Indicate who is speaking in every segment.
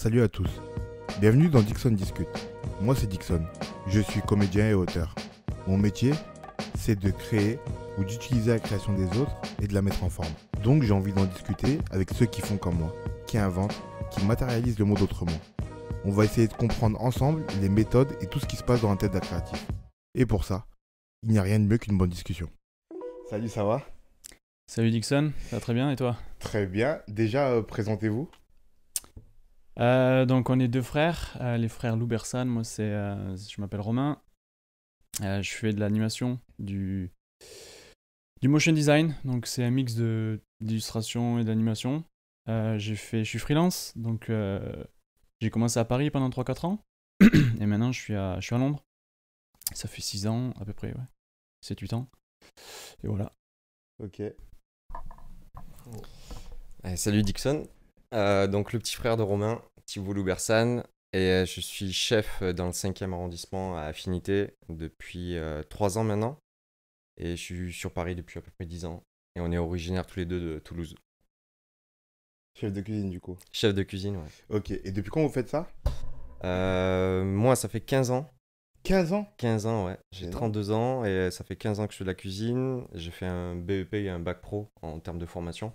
Speaker 1: Salut à tous, bienvenue dans Dixon Discute. Moi c'est Dixon, je suis comédien et auteur. Mon métier, c'est de créer ou d'utiliser la création des autres et de la mettre en forme. Donc j'ai envie d'en discuter avec ceux qui font comme moi, qui inventent, qui matérialisent le monde autrement. On va essayer de comprendre ensemble les méthodes et tout ce qui se passe dans la tête d'un créatif. Et pour ça, il n'y a rien de mieux qu'une bonne discussion. Salut, ça va?
Speaker 2: Salut Dixon, ça va très bien et toi?
Speaker 1: Très bien, déjà présentez-vous.
Speaker 2: Donc on est deux frères, les frères Loubersan, moi je m'appelle Romain. Je fais de l'animation, du motion design, donc c'est un mix d'illustration et d'animation. Je suis freelance, donc j'ai commencé à Paris pendant 3-4 ans et maintenant je suis à Londres. Ça fait 6 ans à peu près, ouais. 7-8 ans. Et voilà.
Speaker 1: Ok.
Speaker 3: Salut Dixon, donc le petit frère de Romain, Thibault Loubersan, et je suis chef dans le 5e arrondissement à Affinité depuis 3 ans maintenant, et je suis sur Paris depuis à peu près 10 ans, et on est originaires tous les deux de Toulouse.
Speaker 1: Chef de cuisine du coup.
Speaker 3: Chef de cuisine, ouais.
Speaker 1: Ok, et depuis quand vous faites ça?
Speaker 3: Moi ça fait 15 ans,
Speaker 1: 15 ans?
Speaker 3: 15 ans ouais,
Speaker 1: C'est
Speaker 3: j'ai
Speaker 1: énorme.
Speaker 3: 32 ans, et ça fait 15 ans que je fais de la cuisine, j'ai fait un BEP et un bac pro en termes de formation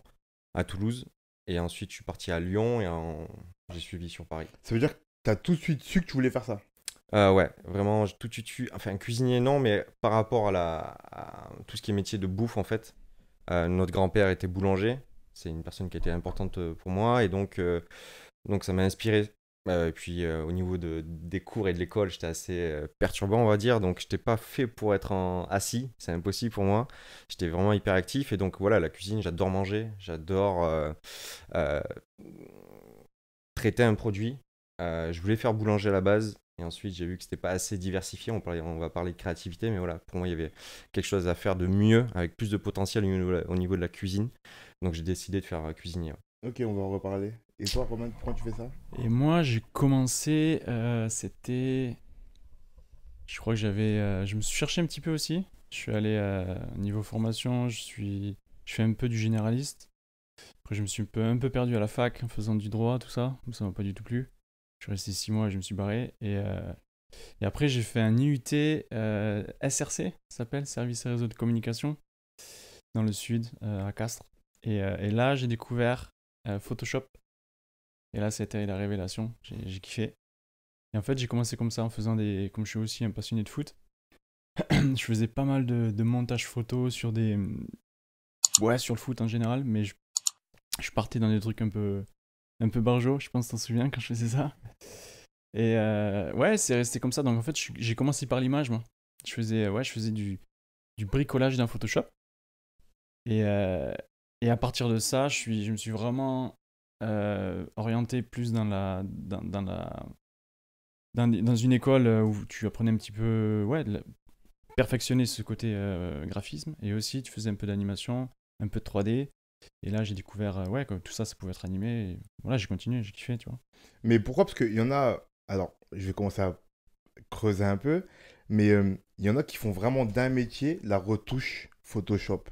Speaker 3: à Toulouse, et ensuite je suis parti à Lyon, et j'ai suivi sur Paris.
Speaker 1: Ça veut dire que t'as tout de suite su que tu voulais faire ça?
Speaker 3: Ouais, vraiment, tout de suite, enfin, cuisinier, non, mais par rapport à tout ce qui est métier de bouffe, en fait, notre grand-père était boulanger, c'est une personne qui était importante pour moi, et donc ça m'a inspiré. Et puis, au niveau des cours et de l'école, j'étais assez perturbant, on va dire, donc j'étais pas fait pour être assis, c'est impossible pour moi. J'étais vraiment hyper actif, et donc voilà, la cuisine, j'adore manger, j'adore euh, traiter un produit. Je voulais faire boulanger à la base. Et ensuite, j'ai vu que c'était pas assez diversifié. On va parler de créativité, mais voilà, pour moi, il y avait quelque chose à faire de mieux, avec plus de potentiel au niveau de la cuisine. Donc, j'ai décidé de faire cuisinier. Ouais.
Speaker 1: Ok, on va en reparler. Et toi, Romain, pourquoi tu fais ça?
Speaker 2: Et moi j'ai commencé, je crois que je me suis cherché un petit peu aussi. Je suis allé niveau formation, je fais un peu du généraliste. Après, je me suis un peu perdu à la fac en faisant du droit, tout ça. Ça m'a pas du tout plu. Je suis resté 6 mois et je me suis barré. Et après, j'ai fait un IUT SRC, ça s'appelle Service et Réseau de Communication, dans le sud, à Castres. Et là, j'ai découvert Photoshop. Et là, c'était la révélation. J'ai kiffé. Et en fait, j'ai commencé comme ça en faisant des. Comme je suis aussi un passionné de foot, je faisais pas mal de montage photo sur des. Ouais, sur le foot en général, mais je partais dans des trucs un peu barjo, je pense que t'en souviens quand je faisais ça. Et ouais, c'est resté comme ça. Donc en fait, j'ai commencé par l'image, moi. Je faisais du bricolage dans Photoshop. Et, euh, et à partir de ça, je me suis vraiment orienté plus dans une école où tu apprenais un petit peu, ouais, perfectionner ce côté graphisme. Et aussi, tu faisais un peu d'animation, un peu de 3D. Et là, j'ai découvert, ouais, que tout ça, ça pouvait être animé. Et voilà, j'ai continué, j'ai kiffé, tu vois.
Speaker 1: Mais pourquoi? Parce qu'il y en a. Alors, je vais commencer à creuser un peu. Mais il y en a qui font vraiment d'un métier la retouche Photoshop.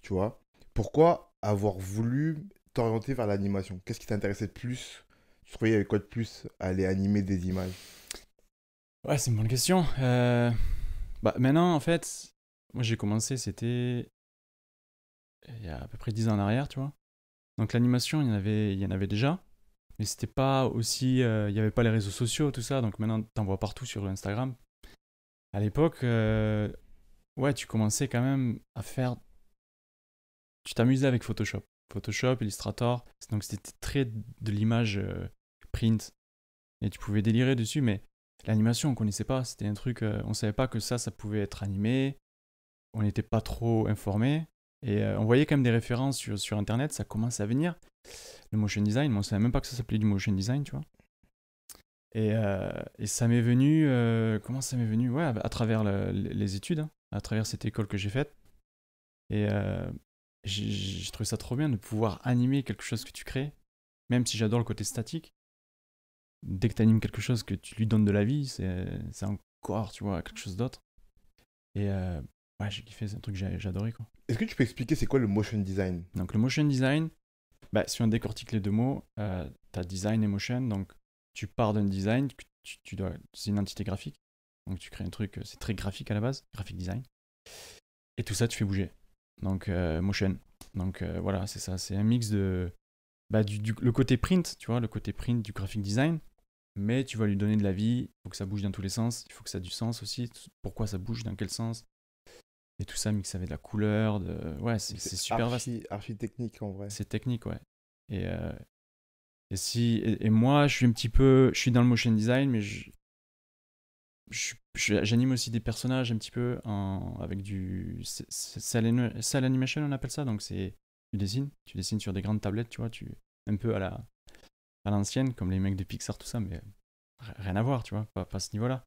Speaker 1: Tu vois? Pourquoi avoir voulu t'orienter vers l'animation? Qu'est-ce qui t'intéressait de plus? Tu trouvais qu'il y avait quoi de plus à aller animer des images?
Speaker 2: Ouais, c'est une bonne question. Bah, maintenant, en fait, moi j'ai commencé, c'était il y a à peu près 10 ans en arrière, tu vois. Donc l'animation, il y en avait déjà, mais c'était pas aussi. Il n'y avait pas les réseaux sociaux, tout ça, donc maintenant t'en vois partout sur Instagram. À l'époque, ouais, tu commençais quand même à faire. Tu t'amusais avec Photoshop. Photoshop, Illustrator, donc c'était très de l'image print, et tu pouvais délirer dessus, mais l'animation, on connaissait pas. C'était un truc, on savait pas que ça pouvait être animé. On n'était pas trop informés. Et on voyait quand même des références sur Internet, ça commence à venir. Le motion design, moi, on savait même pas que ça s'appelait du motion design, tu vois. Et ça m'est venu, comment ça m'est venu? Ouais, à travers les études, hein, à travers cette école que j'ai faite. Et j'ai trouvé ça trop bien de pouvoir animer quelque chose que tu crées, même si j'adore le côté statique. Dès que tu animes quelque chose, que tu lui donnes de la vie, c'est encore, tu vois, quelque chose d'autre. Et ouais, j'ai kiffé, c'est un truc que j'ai adoré, quoi.
Speaker 1: Est-ce que tu peux expliquer c'est quoi le motion design?
Speaker 2: Donc le motion design, bah, si on décortique les deux mots, t'as design et motion. Donc tu pars d'un design, c'est une entité graphique. Donc tu crées un truc, c'est très graphique à la base, graphic design. Et tout ça, tu fais bouger. Donc motion. Donc voilà, c'est ça. C'est un mix de le côté print, tu vois, le côté print du graphic design. Mais tu vas lui donner de la vie. Il faut que ça bouge dans tous les sens. Il faut que ça ait du sens aussi. Pourquoi ça bouge, dans quel sens. Et tout ça mixé avec de la couleur. Ouais, c'est super vaste.
Speaker 1: Archi technique en vrai.
Speaker 2: C'est technique, ouais. Et moi, je suis dans le motion design, mais j'anime aussi des personnages un petit peu avec du cell animation, on appelle ça. Donc tu dessines sur des grandes tablettes, tu vois, un peu à l'ancienne, comme les mecs de Pixar, tout ça, mais rien à voir, tu vois, pas à ce niveau-là.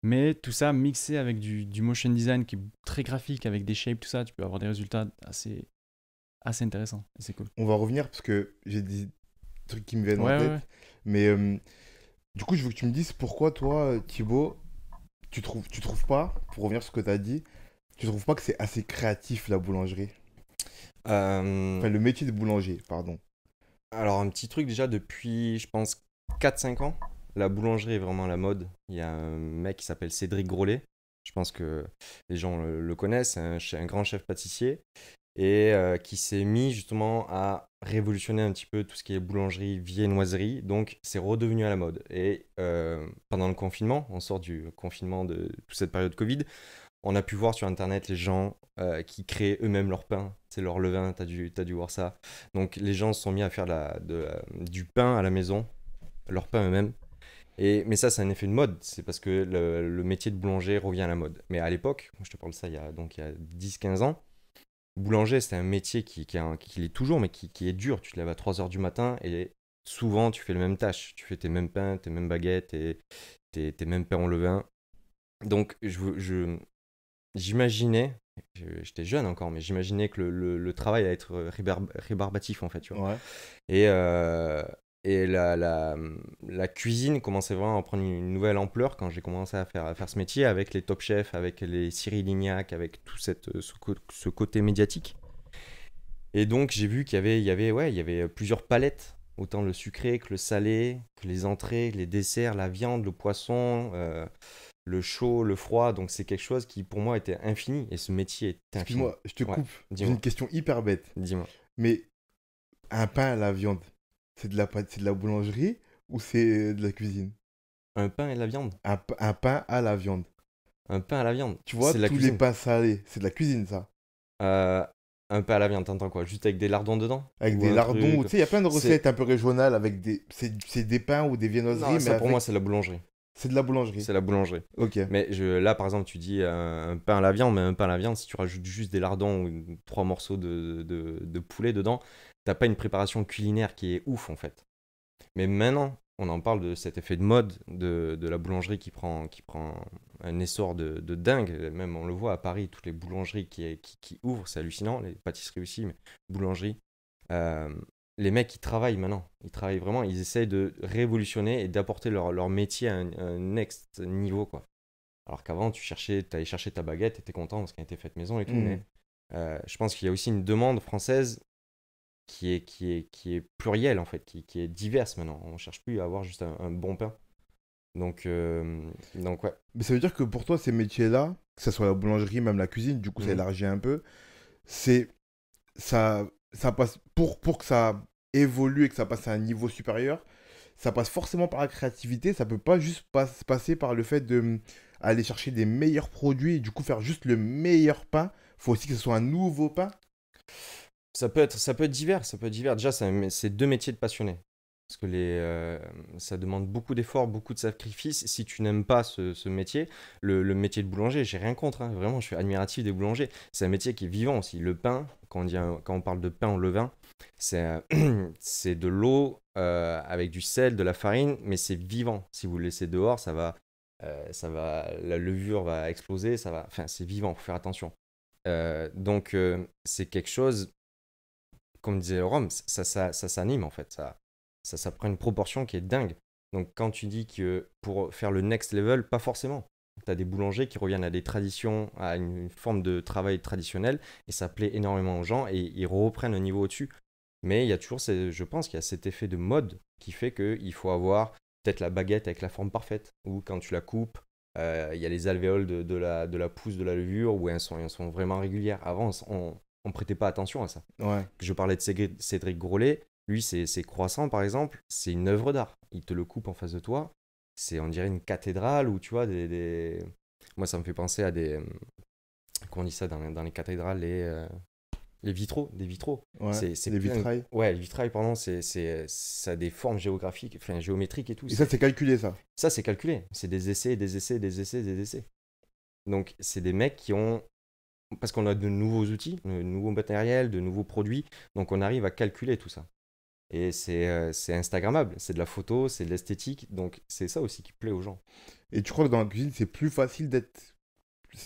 Speaker 2: Mais tout ça mixé avec du motion design qui est très graphique, avec des shapes, tout ça, tu peux avoir des résultats assez intéressants. Et c'est cool.
Speaker 1: On va revenir parce que j'ai des trucs qui me viennent en
Speaker 2: Ouais,
Speaker 1: tête.
Speaker 2: ouais.
Speaker 1: Mais du coup, je veux que tu me dises pourquoi toi, Thibaut, tu trouves pas, pour revenir sur ce que tu as dit, tu trouves pas que c'est assez créatif la boulangerie? Enfin, le métier de boulanger, pardon.
Speaker 3: Alors, un petit truc déjà, depuis, je pense, 4-5 ans, la boulangerie est vraiment à la mode. Il y a un mec qui s'appelle Cédric Grolet. Je pense que les gens le connaissent. C'est un grand chef pâtissier et qui s'est mis justement à révolutionner un petit peu tout ce qui est boulangerie, viennoiserie. Donc, c'est redevenu à la mode. Et pendant le confinement, on sort du confinement de toute cette période Covid, on a pu voir sur Internet les gens qui créent eux-mêmes leur pain, c'est leur levain, t'as dû voir ça. Donc les gens se sont mis à faire du pain à la maison, leur pain eux-mêmes. Mais ça, c'est un effet de mode, c'est parce que le métier de boulanger revient à la mode. Mais à l'époque, moi je te parle de ça il y a 10-15 ans, boulanger c'était un métier qui l'est toujours, mais qui est dur. Tu te lèves à 3h du matin et souvent tu fais les mêmes tâches. Tu fais tes mêmes pains, tes mêmes baguettes, tes mêmes pains au levain. Donc j'imaginais, j'étais jeune encore, mais j'imaginais que le travail allait être rébarbatif en fait, tu vois.
Speaker 1: Ouais.
Speaker 3: Et la cuisine commençait vraiment à prendre une nouvelle ampleur quand j'ai commencé à faire ce métier avec les Top Chef, avec les Cyril Lignac, avec tout ce côté médiatique. Et donc j'ai vu qu'il y avait plusieurs palettes, autant le sucré que le salé, que les entrées, les desserts, la viande, le poisson, le chaud, le froid. Donc c'est quelque chose qui pour moi était infini et ce métier est infini.
Speaker 1: Excuse-moi, je te coupe. J'ai
Speaker 3: dis-moi.
Speaker 1: une question hyper bête.
Speaker 3: Dis-moi.
Speaker 1: Mais un pain à la viande, c'est de la boulangerie ou c'est de la cuisine?
Speaker 3: Un pain et de la viande.
Speaker 1: Un pain à la viande.
Speaker 3: Un pain à la viande.
Speaker 1: Tu vois,
Speaker 3: c'est de la
Speaker 1: tous les
Speaker 3: cuisine.
Speaker 1: pains salés, c'est de la cuisine ça.
Speaker 3: Un pain à la viande, t'entends quoi? Juste avec des lardons dedans?
Speaker 1: Avec
Speaker 3: Ou
Speaker 1: des
Speaker 3: un
Speaker 1: lardons,
Speaker 3: truc-
Speaker 1: tu sais, il y a plein de recettes un peu régionales avec des. C'est des pains ou des viennoiseries,
Speaker 3: Non,
Speaker 1: mais
Speaker 3: ça pour
Speaker 1: avec-
Speaker 3: moi c'est la boulangerie.
Speaker 1: c'est de la boulangerie.
Speaker 3: C'est la boulangerie.
Speaker 1: Ok.
Speaker 3: Mais là par exemple tu dis un pain à la viande, mais un pain à la viande si tu rajoutes juste des lardons ou 3 morceaux de poulet dedans, t'as pas une préparation culinaire qui est ouf en fait. Mais maintenant on en parle de cet effet de mode de la boulangerie qui prend un essor de dingue. Même on le voit à Paris, toutes les boulangeries qui ouvrent, c'est hallucinant, les pâtisseries aussi, mais boulangerie. Les mecs qui travaillent maintenant, ils travaillent vraiment, ils essayent de révolutionner et d'apporter leur métier à un next niveau, quoi. Alors qu'avant, t'allais chercher ta baguette, t'étais content parce qu'elle était faite maison et tout, mais je pense qu'il y a aussi une demande française qui est plurielle, en fait, qui est diverse maintenant. On cherche plus à avoir juste un bon pain. Donc ouais.
Speaker 1: Mais ça veut dire que pour toi, ces métiers-là, que ce soit la boulangerie, même la cuisine, du coup, ça
Speaker 3: Mhm.
Speaker 1: élargit un peu, c'est. Ça passe. Pour que ça évolue et que ça passe à un niveau supérieur, ça passe forcément par la créativité. Ça peut pas juste passer par le fait de aller chercher des meilleurs produits et du coup faire juste le meilleur pain. Faut aussi que ce soit un nouveau pain.
Speaker 3: Ça peut être divers, ça peut être divers. Déjà, c'est deux métiers de passionnés. Parce que ça demande beaucoup d'efforts, beaucoup de sacrifices. Si tu n'aimes pas ce métier, le métier de boulanger, j'ai rien contre, hein. Vraiment, je suis admiratif des boulangers. C'est un métier qui est vivant aussi. Le pain, quand on parle de pain au levain, c'est de l'eau avec du sel, de la farine, mais c'est vivant. Si vous le laissez dehors, la levure va exploser, enfin, c'est vivant, faut faire attention. Donc, c'est quelque chose, comme disait Rome, ça s'anime en fait. Ça prend une proportion qui est dingue. Donc quand tu dis que pour faire le next level, pas forcément. Tu as des boulangers qui reviennent à des traditions, à une forme de travail traditionnel, et ça plaît énormément aux gens, et ils reprennent un niveau au-dessus. Mais il y a toujours, je pense qu'il y a cet effet de mode qui fait qu'il faut avoir peut-être la baguette avec la forme parfaite, ou quand tu la coupes, il y a les alvéoles de la pousse de la levure où elles sont vraiment régulières. Avant, on prêtait pas attention à ça.
Speaker 1: Ouais.
Speaker 3: Je parlais de Cédric Grolet, lui, ses croissants, par exemple, c'est une œuvre d'art. Il te le coupe en face de toi, on dirait une cathédrale où tu vois Moi, ça me fait penser à comment on dit ça dans les cathédrales, les vitraux, des vitraux.
Speaker 1: Ouais.
Speaker 3: C'est
Speaker 1: Les
Speaker 3: plein-
Speaker 1: vitrailles.
Speaker 3: Ouais, les vitrailles, pardon, ça a des formes géographiques, enfin géométriques et tout.
Speaker 1: Et ça, c'est calculé, ça.
Speaker 3: Ça, c'est calculé. C'est des essais, des essais, des essais, des essais. Donc, c'est des mecs qui ont. Parce qu'on a de nouveaux outils, de nouveaux matériels, de nouveaux produits. Donc, on arrive à calculer tout ça. Et c'est Instagrammable. C'est de la photo, c'est de l'esthétique. Donc, c'est ça aussi qui plaît aux gens.
Speaker 1: Et tu crois que dans la cuisine, c'est plus facile d'être.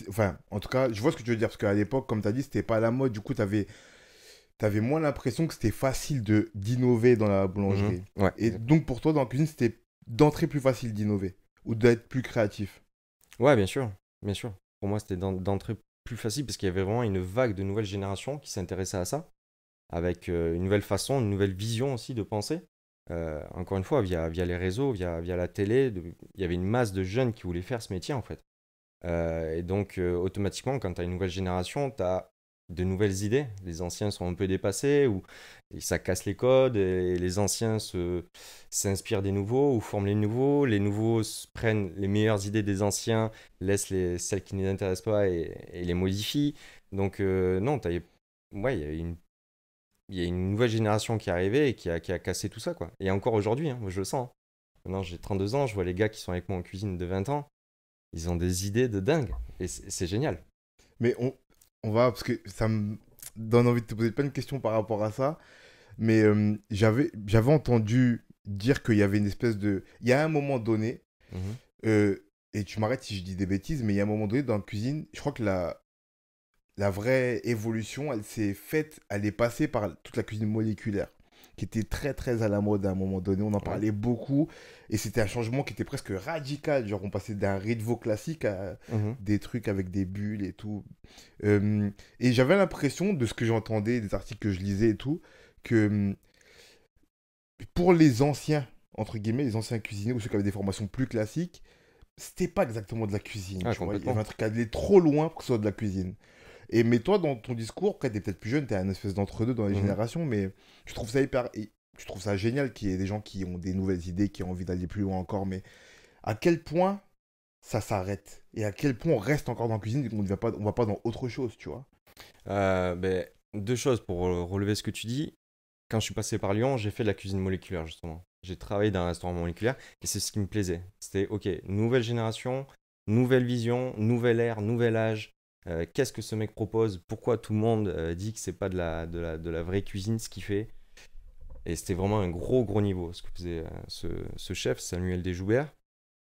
Speaker 1: Enfin, en tout cas, je vois ce que tu veux dire. Parce qu'à l'époque, comme tu as dit, c'était pas à la mode. Du coup, tu avais moins l'impression que c'était facile d'innover dans la boulangerie.
Speaker 3: Ouais.
Speaker 1: Et donc, pour toi, dans la cuisine, c'était d'entrer plus facile d'innover. Ou d'être plus créatif.
Speaker 3: Ouais, bien sûr. Bien sûr. Pour moi, c'était d'entrer plus facile parce qu'il y avait vraiment une vague de nouvelles générations qui s'intéressaient à ça. Avec une nouvelle façon, une nouvelle vision aussi de penser. Encore une fois, via les réseaux, via la télé, il y avait une masse de jeunes qui voulaient faire ce métier en fait. Et donc, automatiquement, quand tu as une nouvelle génération, tu as de nouvelles idées. Les anciens sont un peu dépassés, ou et ça casse les codes, et les anciens s'inspirent des nouveaux, ou forment les nouveaux. Les nouveaux prennent les meilleures idées des anciens, laissent celles qui ne les intéressent pas et les modifient. Donc, non, ouais, il y a une nouvelle génération qui est arrivée et qui a cassé tout ça, quoi. Et encore aujourd'hui, hein, moi je le sens. Maintenant, j'ai 32 ans, je vois les gars qui sont avec moi en cuisine de 20 ans, ils ont des idées de dingue. Et c'est génial.
Speaker 1: Mais on va, parce que ça me donne envie de te poser plein de questions par rapport à ça. Mais j'avais entendu dire qu'il y avait une espèce de. Il y a un moment donné,
Speaker 3: Mhm.
Speaker 1: et tu m'arrêtes si je dis des bêtises, mais il y a un moment donné dans la cuisine, je crois que la vraie évolution, elle est passée par toute la cuisine moléculaire, qui était très très à la mode à un moment donné. On en parlait beaucoup, et c'était un changement qui était presque radical. Genre, on passait d'un riz de veau classique à
Speaker 3: Mhm.
Speaker 1: des trucs avec des bulles et tout. Et j'avais l'impression, de ce que j'entendais, des articles que je lisais et tout, que pour les anciens, entre guillemets, les anciens cuisiniers ou ceux qui avaient des formations plus classiques, c'était pas exactement de la cuisine.
Speaker 3: Ah,
Speaker 1: Tu vois, il y
Speaker 3: complètement.
Speaker 1: avait un truc à aller trop loin pour que ce soit de la cuisine. Mais toi, dans ton discours, après, t'es peut-être plus jeune, t'es un espèce d'entre-deux dans les
Speaker 3: Mhm.
Speaker 1: générations, mais je trouve ça je trouve ça génial qu'il y ait des gens qui ont des nouvelles idées, qui ont envie d'aller plus loin encore, mais à quel point ça s'arrête et à quel point on reste encore dans la cuisine et qu'on ne va pas dans autre chose, tu vois.
Speaker 3: Ben, deux choses pour relever ce que tu dis. Quand je suis passé par Lyon, j'ai fait de la cuisine moléculaire, justement. J'ai travaillé dans un restaurant moléculaire et c'est ce qui me plaisait. C'était, ok, nouvelle génération, nouvelle vision, nouvelle ère, nouvel âge. Qu'est-ce que ce mec propose? Pourquoi tout le monde dit que c'est pas de la vraie cuisine ce qu'il fait? Et c'était vraiment un gros niveau ce que faisait ce chef, Samuel Desjoubert.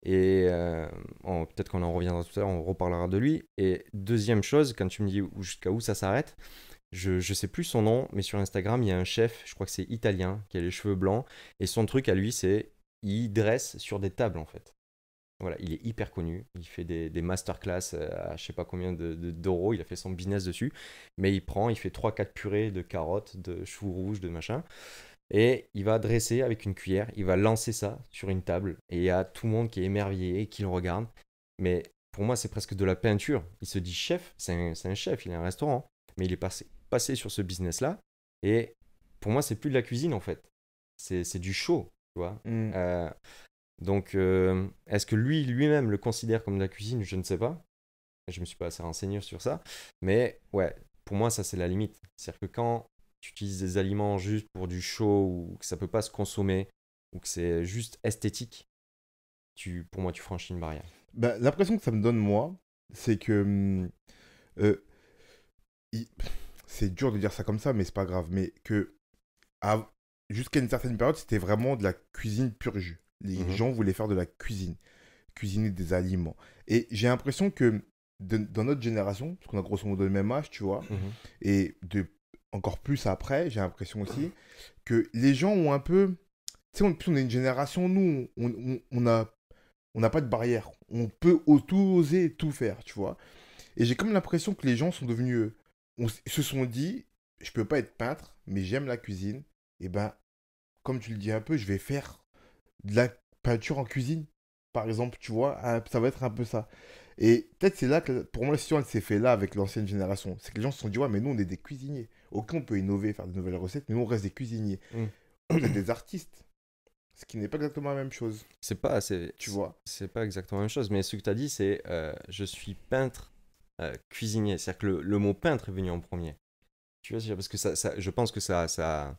Speaker 3: Et peut-être qu'on en reviendra tout à l'heure, on reparlera de lui. Et deuxième chose, quand tu me dis jusqu'à où ça s'arrête, je sais plus son nom, mais sur Instagram, il y a un chef, je crois que c'est italien, qui a les cheveux blancs. Et son truc à lui, c'est il dresse sur des tables en fait. Voilà, il est hyper connu. Il fait des masterclass à je sais pas combien d'euros. Il a fait son business dessus. Mais il fait 3-4 purées de carottes, de choux rouges, de machin. Et il va dresser avec une cuillère, il va lancer ça sur une table. Et il y a tout le monde qui est émerveillé et qui le regarde. Mais pour moi, c'est presque de la peinture. Il se dit chef, c'est un chef, il a un restaurant. Mais il est passé sur ce business-là. Et pour moi, c'est plus de la cuisine en fait. C'est du show, tu vois.
Speaker 1: Mm.
Speaker 3: Donc, est-ce que lui-même le considère comme de la cuisine? Je ne sais pas. Je me suis pas assez renseigné sur ça. Mais ouais, pour moi, ça c'est la limite. C'est-à-dire que quand tu utilises des aliments juste pour du show ou que ça peut pas se consommer ou que c'est juste esthétique, pour moi, tu franchis une barrière.
Speaker 1: Bah, l'impression que ça me donne, moi, c'est que euh, il- c'est dur de dire ça comme ça, mais c'est pas grave. Mais que à- jusqu'à une certaine période, c'était vraiment de la cuisine pur jus. Les
Speaker 3: Mhm.
Speaker 1: gens voulaient faire de la cuisine, cuisiner des aliments. Et j'ai l'impression que dans notre génération, parce qu'on a grosso modo le même âge, tu vois,
Speaker 3: Mhm.
Speaker 1: et encore plus après, j'ai l'impression aussi que les gens ont un peu. Tu sais, on est une génération, nous, on n'a pas de barrière. On peut tout oser, tout faire, tu vois. Et j'ai comme l'impression que les gens sont devenus. Se sont dit, je peux pas être peintre, mais j'aime la cuisine. Et ben, comme tu le dis un peu, je vais faire de la peinture en cuisine, par exemple, tu vois, ça va être un peu ça. Et peut-être c'est là que, pour moi, la situation, elle s'est fait là avec l'ancienne génération. C'est que les gens se sont dit, ouais, mais nous, on est des cuisiniers. Ok, on peut innover, faire de nouvelles recettes, mais nous, on reste des cuisiniers.
Speaker 3: Mm.
Speaker 1: Vous êtes des artistes, ce qui n'est pas exactement la même chose, tu vois.
Speaker 3: c'est pas exactement la même chose, mais ce que tu as dit, c'est je suis peintre cuisinier. C'est-à-dire que le mot peintre est venu en premier. Tu vois, parce que je pense que sa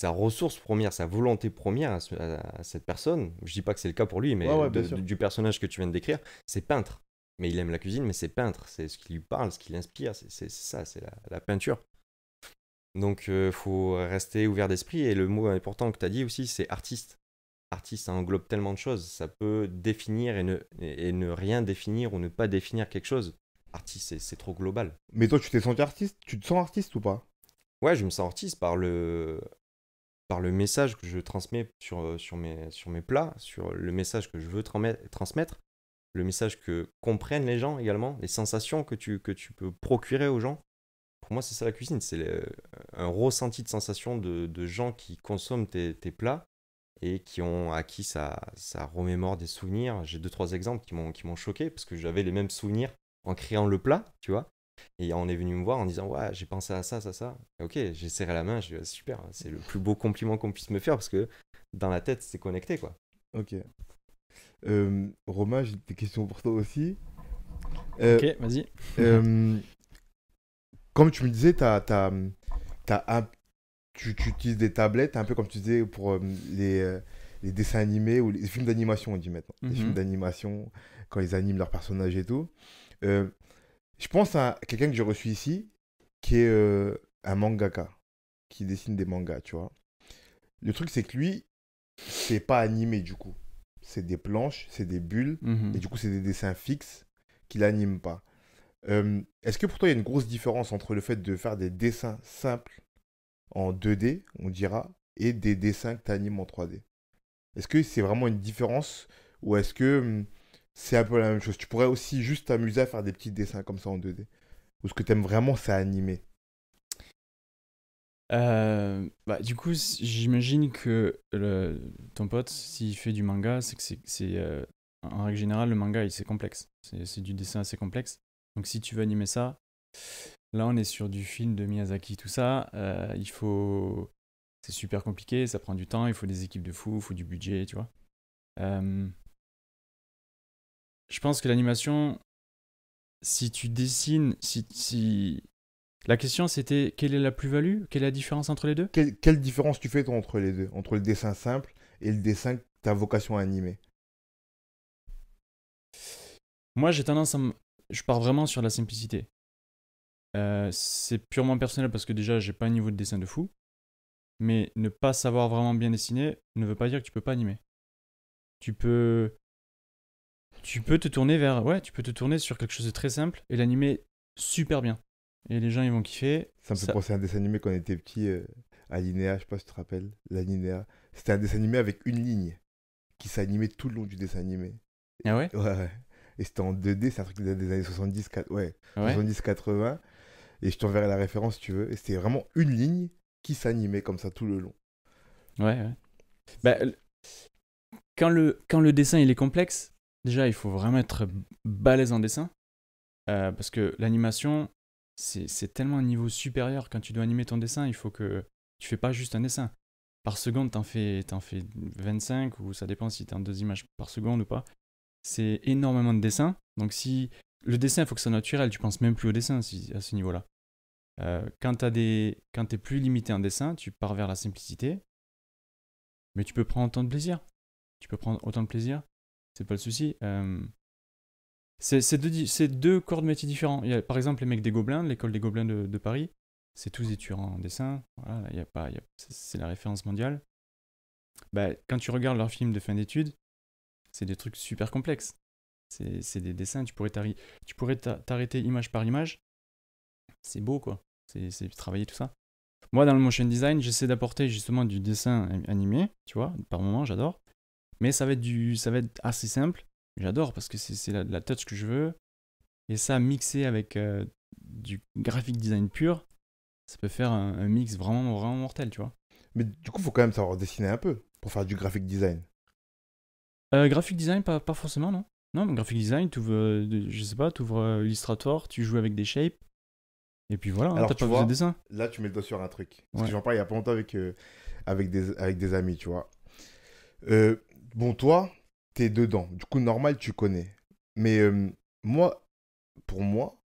Speaker 3: ressource première, sa volonté première à cette personne, je dis pas que c'est le cas pour lui,
Speaker 1: Ouais,
Speaker 3: mais
Speaker 1: ouais, bien sûr.
Speaker 3: du personnage que tu viens de décrire, c'est peintre. Mais il aime la cuisine, mais c'est peintre. C'est ce qui lui parle, ce qui l'inspire, c'est ça, c'est la peinture. Donc, faut rester ouvert d'esprit. Et le mot important que tu as dit aussi, c'est artiste. Artiste, ça englobe tellement de choses. Ça peut définir et ne rien définir ou ne pas définir quelque chose. Artiste, c'est trop global.
Speaker 1: Mais toi, tu t'es senti artiste? Tu te sens artiste ou pas?
Speaker 3: Ouais, je me sens artiste par le message que je transmets sur mes plats, sur le message que je veux transmettre, le message que comprennent les gens également, les sensations que tu peux procurer aux gens. Pour moi, c'est ça la cuisine, c'est un ressenti de sensation de gens qui consomment tes plats et à qui ça remémore des souvenirs. J'ai deux, trois exemples qui m'ont choqué parce que j'avais les mêmes souvenirs en créant le plat, tu vois. Et on est venu me voir en disant, ouais, j'ai pensé à ça, ça, ça. Et ok, j'ai serré la main, j'ai dit, ah, super, c'est le plus beau compliment qu'on puisse me faire parce que dans la tête, c'est connecté, quoi.
Speaker 1: Ok. Romain, j'ai des questions pour toi aussi. Euh,
Speaker 2: Ok, vas-y.
Speaker 1: euh, Comme tu me disais, tu utilises des tablettes, un peu comme tu disais pour les dessins animés ou les films d'animation, on dit maintenant. Les films
Speaker 2: Mhm.
Speaker 1: d'animation, quand ils animent leurs personnages et tout. Euh, je pense à quelqu'un que j'ai reçu ici, qui est un mangaka, qui dessine des mangas, tu vois. Le truc, c'est que lui, c'est pas animé du coup. C'est des planches, c'est des bulles, et
Speaker 2: Mhm.
Speaker 1: du coup, c'est des dessins fixes qu'il anime pas. Est-ce que pour toi, il y a une grosse différence entre le fait de faire des dessins simples en 2D, on dira, et des dessins que tu animes en 3D? Est-ce que c'est vraiment une différence ou est-ce que c'est un peu la même chose? Tu pourrais aussi juste t'amuser à faire des petits dessins comme ça en 2D. Ou ce que tu aimes vraiment, c'est animer.
Speaker 2: Bah, du coup, j'imagine que ton pote, s'il fait du manga, c'est que en règle générale, le manga, c'est complexe. C'est du dessin assez complexe. Donc, si tu veux animer ça, là, on est sur du film de Miyazaki, tout ça. C'est super compliqué, ça prend du temps, il faut des équipes de fous, il faut du budget, tu vois. Euh, je pense que l'animation, si tu dessines, si... La question, c'était quelle est la plus-value? Quelle est la différence entre les deux?
Speaker 1: Quelle différence tu fais toi, entre les deux? Entre le dessin simple et le dessin que tu as vocation à animer?
Speaker 2: Moi, j'ai tendance je pars vraiment sur la simplicité. C'est purement personnel parce que déjà, j'ai pas un niveau de dessin de fou. Mais ne pas savoir vraiment bien dessiner ne veut pas dire que tu peux pas animer. Tu peux, tu peux te tourner ouais, tu peux te tourner sur quelque chose de très simple et l'animer super bien. Et les gens, ils vont kiffer.
Speaker 1: Ça me fait penser à un dessin animé quand on était petit, Alinéa, je sais pas si tu te rappelles, l'Alinéa. C'était un dessin animé avec une ligne qui s'animait tout le long du dessin animé.
Speaker 2: Ah ouais?
Speaker 1: Ouais, ouais. Et c'était en 2D, c'est un truc des années 70, ouais,
Speaker 2: Ah ouais?
Speaker 1: 70-80. Et je t'enverrai la référence si tu veux. Et c'était vraiment une ligne qui s'animait comme ça tout le long.
Speaker 2: Ouais, ouais. Bah, quand le dessin il est complexe, déjà il faut vraiment être balèze en dessin. Parce que l'animation, c'est tellement un niveau supérieur. Quand tu dois animer ton dessin, il faut que tu fais pas juste un dessin. Par seconde, t'en fais 25 ou ça dépend si t'es en 2 images par seconde ou pas. C'est énormément de dessins. Donc si le dessin, il faut que ça soit naturel. Tu penses même plus au dessin à ce niveau-là. Quand t'es plus limité en dessin, tu pars vers la simplicité. Mais tu peux prendre autant de plaisir. Tu peux prendre autant de plaisir. C'est pas le souci. C'est deux corps de métier différents. Il y a, par exemple, les mecs des Gobelins, l'école des Gobelins de Paris. C'est tous des tueurs en dessin. Voilà, c'est la référence mondiale. Bah, quand tu regardes leurs films de fin d'études, c'est des trucs super complexes. C'est des dessins, tu pourrais t'arrêter image par image. C'est beau, quoi. C'est travailler tout ça. Moi, dans le motion design, j'essaie d'apporter justement du dessin animé, tu vois, par moment, j'adore. Mais ça va être assez simple. J'adore parce que c'est la touch que je veux. Et ça, mixé avec du graphic design pur, ça peut faire un mix vraiment, vraiment mortel, tu vois.
Speaker 1: Mais du coup, il faut quand même savoir dessiner un peu pour faire du graphic design.
Speaker 2: Graphic design, pas forcément, non. Non, mais graphic design, je sais pas, tu ouvres Illustrator, tu joues avec des shapes, et puis voilà,
Speaker 1: Alors,
Speaker 2: t'as
Speaker 1: tu
Speaker 2: pas besoin
Speaker 1: vois,
Speaker 2: de dessin.
Speaker 1: là, tu mets le doigt sur un truc. Parce que
Speaker 2: Ouais.
Speaker 1: j'en parlais il y a pas longtemps avec des amis, tu vois. Euh, bon, toi, t'es dedans. Du coup, normal, tu connais. Mais moi, pour moi,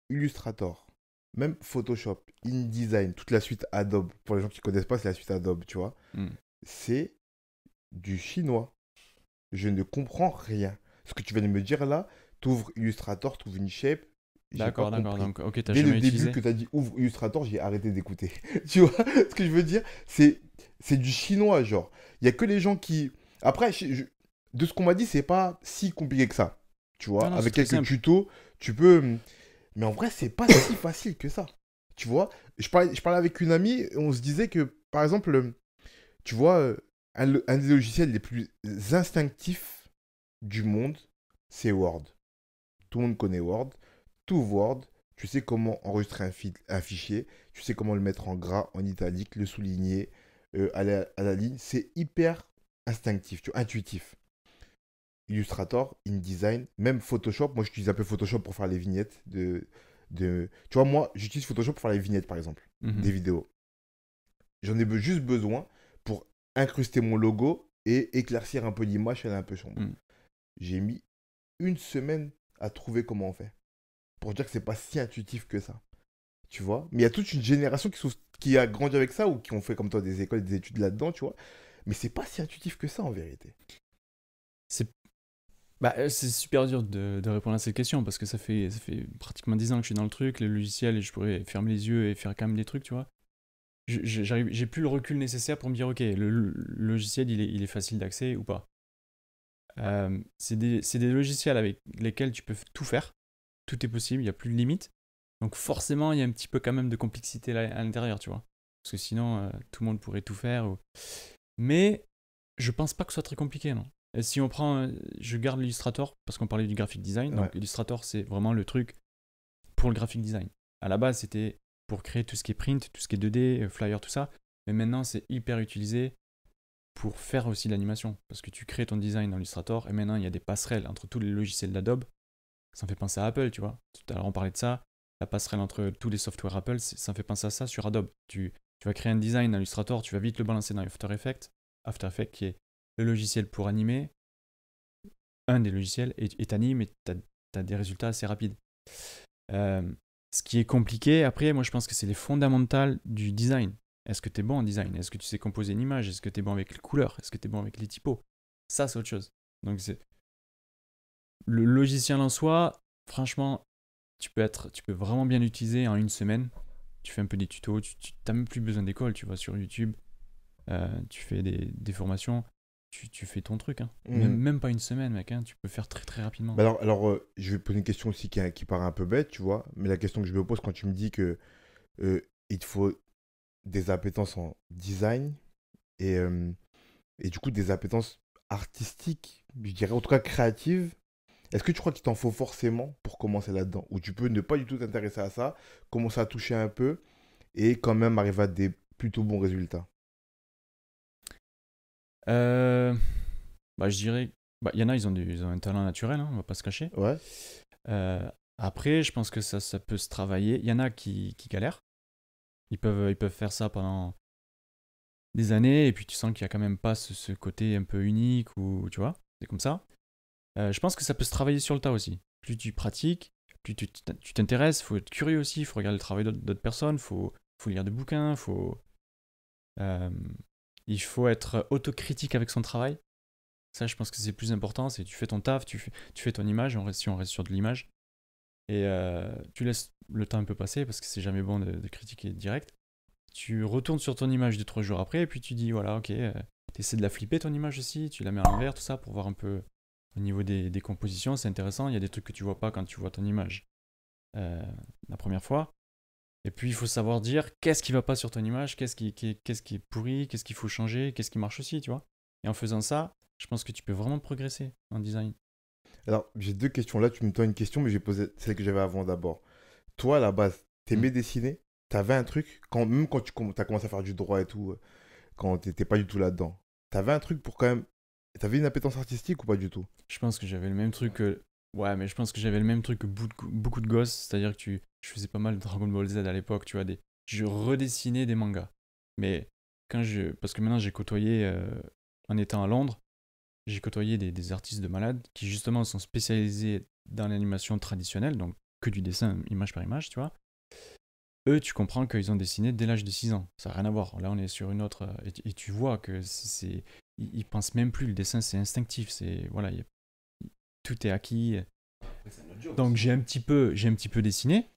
Speaker 1: Illustrator, même Photoshop, InDesign, toute la suite Adobe, pour les gens qui connaissent pas, c'est la suite Adobe, tu vois.
Speaker 2: Hmm.
Speaker 1: C'est du chinois. Je ne comprends rien. Ce que tu viens de me dire là, t'ouvres Illustrator, t'ouvres une shape, j'ai pas
Speaker 2: D'accord.
Speaker 1: compris.
Speaker 2: Donc, ok, t'as
Speaker 1: Dès le
Speaker 2: jamais
Speaker 1: début
Speaker 2: utilisé.
Speaker 1: que tu as dit ouvre Illustrator, j'ai arrêté d'écouter. Tu vois ce que je veux dire? C'est du chinois, genre. Il y a que les gens qui. Après, de ce qu'on m'a dit, c'est pas si compliqué que ça. Tu
Speaker 2: Non,
Speaker 1: vois,
Speaker 2: non, c'est
Speaker 1: avec
Speaker 2: très
Speaker 1: quelques
Speaker 2: simple.
Speaker 1: tutos, tu peux. Mais en vrai, c'est pas si facile que ça. Tu vois, je parlais avec une amie, et on se disait que, par exemple, tu vois, un des logiciels les plus instinctifs du monde, c'est Word. Tout le monde connaît Word. Tout Word, tu sais comment enregistrer un fichier, tu sais comment le mettre en gras, en italique, le souligner à la ligne. C'est hyper instinctif, tu vois, intuitif. Illustrator, InDesign, même Photoshop. Moi, j'utilise un peu Photoshop pour faire les vignettes Tu vois, moi, j'utilise Photoshop pour faire les vignettes, par exemple,
Speaker 2: Mhm.
Speaker 1: des vidéos. J'en ai juste besoin pour incruster mon logo et éclaircir un peu l'image, elle est un peu sombre.
Speaker 2: Hmm.
Speaker 1: J'ai mis une semaine à trouver comment on fait. Pour dire que c'est pas si intuitif que ça. Tu vois? Mais il y a toute une génération qui a grandi avec ça ou qui ont fait comme toi des écoles, des études là-dedans, tu vois? Mais c'est pas si intuitif que ça en vérité.
Speaker 2: C'est c'est super dur de répondre à cette question parce que ça fait pratiquement 10 ans que je suis dans le truc, les logiciels, et je pourrais fermer les yeux et faire quand même des trucs, tu vois. J'ai plus le recul nécessaire pour me dire, ok, le logiciel, il est facile d'accès ou pas. C'est des logiciels avec lesquels tu peux tout faire, tout est possible, il n'y a plus de limite. Donc forcément, il y a un petit peu quand même de complexité là, à l'intérieur, tu vois. Parce que sinon, tout le monde pourrait tout faire. Mais je pense pas que ce soit très compliqué, non. Et si on prend, je garde l'Illustrator parce qu'on parlait du graphic design.
Speaker 1: Ouais.
Speaker 2: Donc Illustrator, c'est vraiment le truc pour le graphic design. À la base, c'était pour créer tout ce qui est print, tout ce qui est 2D, flyer, tout ça. Mais maintenant, c'est hyper utilisé pour faire aussi l'animation. Parce que tu crées ton design dans Illustrator et maintenant, il y a des passerelles entre tous les logiciels d'Adobe. Ça me fait penser à Apple, tu vois. Tout à l'heure, on parlait de ça. La passerelle entre tous les softwares Apple, ça me fait penser à ça sur Adobe. Tu vas créer un design dans Illustrator, tu vas vite le balancer dans After Effects. After Effects qui est le logiciel pour animer, un des logiciels, et t'animes et t'as des résultats assez rapides. Euh, Ce qui est compliqué, après, moi je pense que c'est les fondamentales du design. Est-ce que tu es bon en design? Est-ce que tu sais composer une image? Est-ce que tu es bon avec les couleurs? Est-ce que tu es bon avec les typos? Ça, c'est autre chose. Donc, le logiciel en soi, franchement, tu peux vraiment bien l'utiliser en une semaine. Tu fais un peu des tutos, tu n'as même plus besoin d'école, tu vas sur YouTube, tu fais des formations, tu fais ton truc. Hein. Même,
Speaker 1: Mhm.
Speaker 2: même pas une semaine, mec, hein, tu peux faire très très rapidement.
Speaker 1: Bah alors je vais poser une question aussi qui paraît un peu bête, tu vois. Mais la question que je me pose quand tu me dis que il te faut des appétences en design et, euh, et du coup des appétences artistiques, je dirais en tout cas créatives. Est-ce que tu crois qu'il t'en faut forcément pour commencer là-dedans? Ou tu peux ne pas du tout t'intéresser à ça, commencer à toucher un peu et quand même arriver à des plutôt bons résultats?
Speaker 2: Euh, je dirais, il y en a, ils ont un talent naturel, hein, on va pas se cacher.
Speaker 1: Ouais.
Speaker 2: Après, je pense que ça peut se travailler. Il y en a qui galèrent. Ils peuvent faire ça pendant des années et puis tu sens qu'il y a quand même pas ce côté un peu unique ou tu vois, c'est comme ça. Je pense que ça peut se travailler sur le tas aussi. Plus tu pratiques, plus tu t'intéresses, faut être curieux aussi, faut regarder le travail d'autres personnes, faut lire des bouquins, euh, il faut être autocritique avec son travail. Ça, je pense que c'est le plus important, c'est tu fais ton taf, tu fais ton image, si on reste sur de l'image, et tu laisses le temps un peu passer parce que c'est jamais bon de critiquer direct. Tu retournes sur ton image 2-3 jours après et puis tu dis voilà, ok, tu essaies de la flipper ton image aussi, tu la mets à l'envers, tout ça pour voir un peu au niveau des compositions, c'est intéressant. Il y a des trucs que tu vois pas quand tu vois ton image euh, la première fois. Et puis il faut savoir dire qu'est-ce qui va pas sur ton image, qu'est-ce qui est pourri, qu'est-ce qu'il faut changer, qu'est-ce qui marche aussi, tu vois. Et en faisant ça, je pense que tu peux vraiment progresser en design.
Speaker 1: Alors, j'ai deux questions. Là, tu me donnes une question, mais j'ai posé celle que j'avais avant d'abord. Toi, à la base,
Speaker 2: Hmm.
Speaker 1: t'aimais dessiner? T'avais un truc, même quand tu as commencé à faire du droit et tout, quand t'étais pas du tout là-dedans, t'avais un truc pour quand même T'avais une appétence artistique ou pas du tout?
Speaker 2: Je pense que j'avais le même truc que. Ouais, mais je pense que j'avais le même truc que beaucoup de gosses. C'est-à-dire que je faisais pas mal de Dragon Ball Z à l'époque, tu vois. Je redessinais des mangas. Mais parce que maintenant j'ai côtoyé, en étant à Londres, j'ai côtoyé des artistes de malades qui justement sont spécialisés dans l'animation traditionnelle, donc que du dessin image par image, tu vois. Eux, tu comprends qu'ils ont dessiné dès l'âge de 6 ans. Ça n'a rien à voir. Là, on est sur une autre. Et tu vois que ils pensent même plus. Le dessin, c'est instinctif. Voilà, tout est acquis. Donc, j'ai un petit peu dessiné.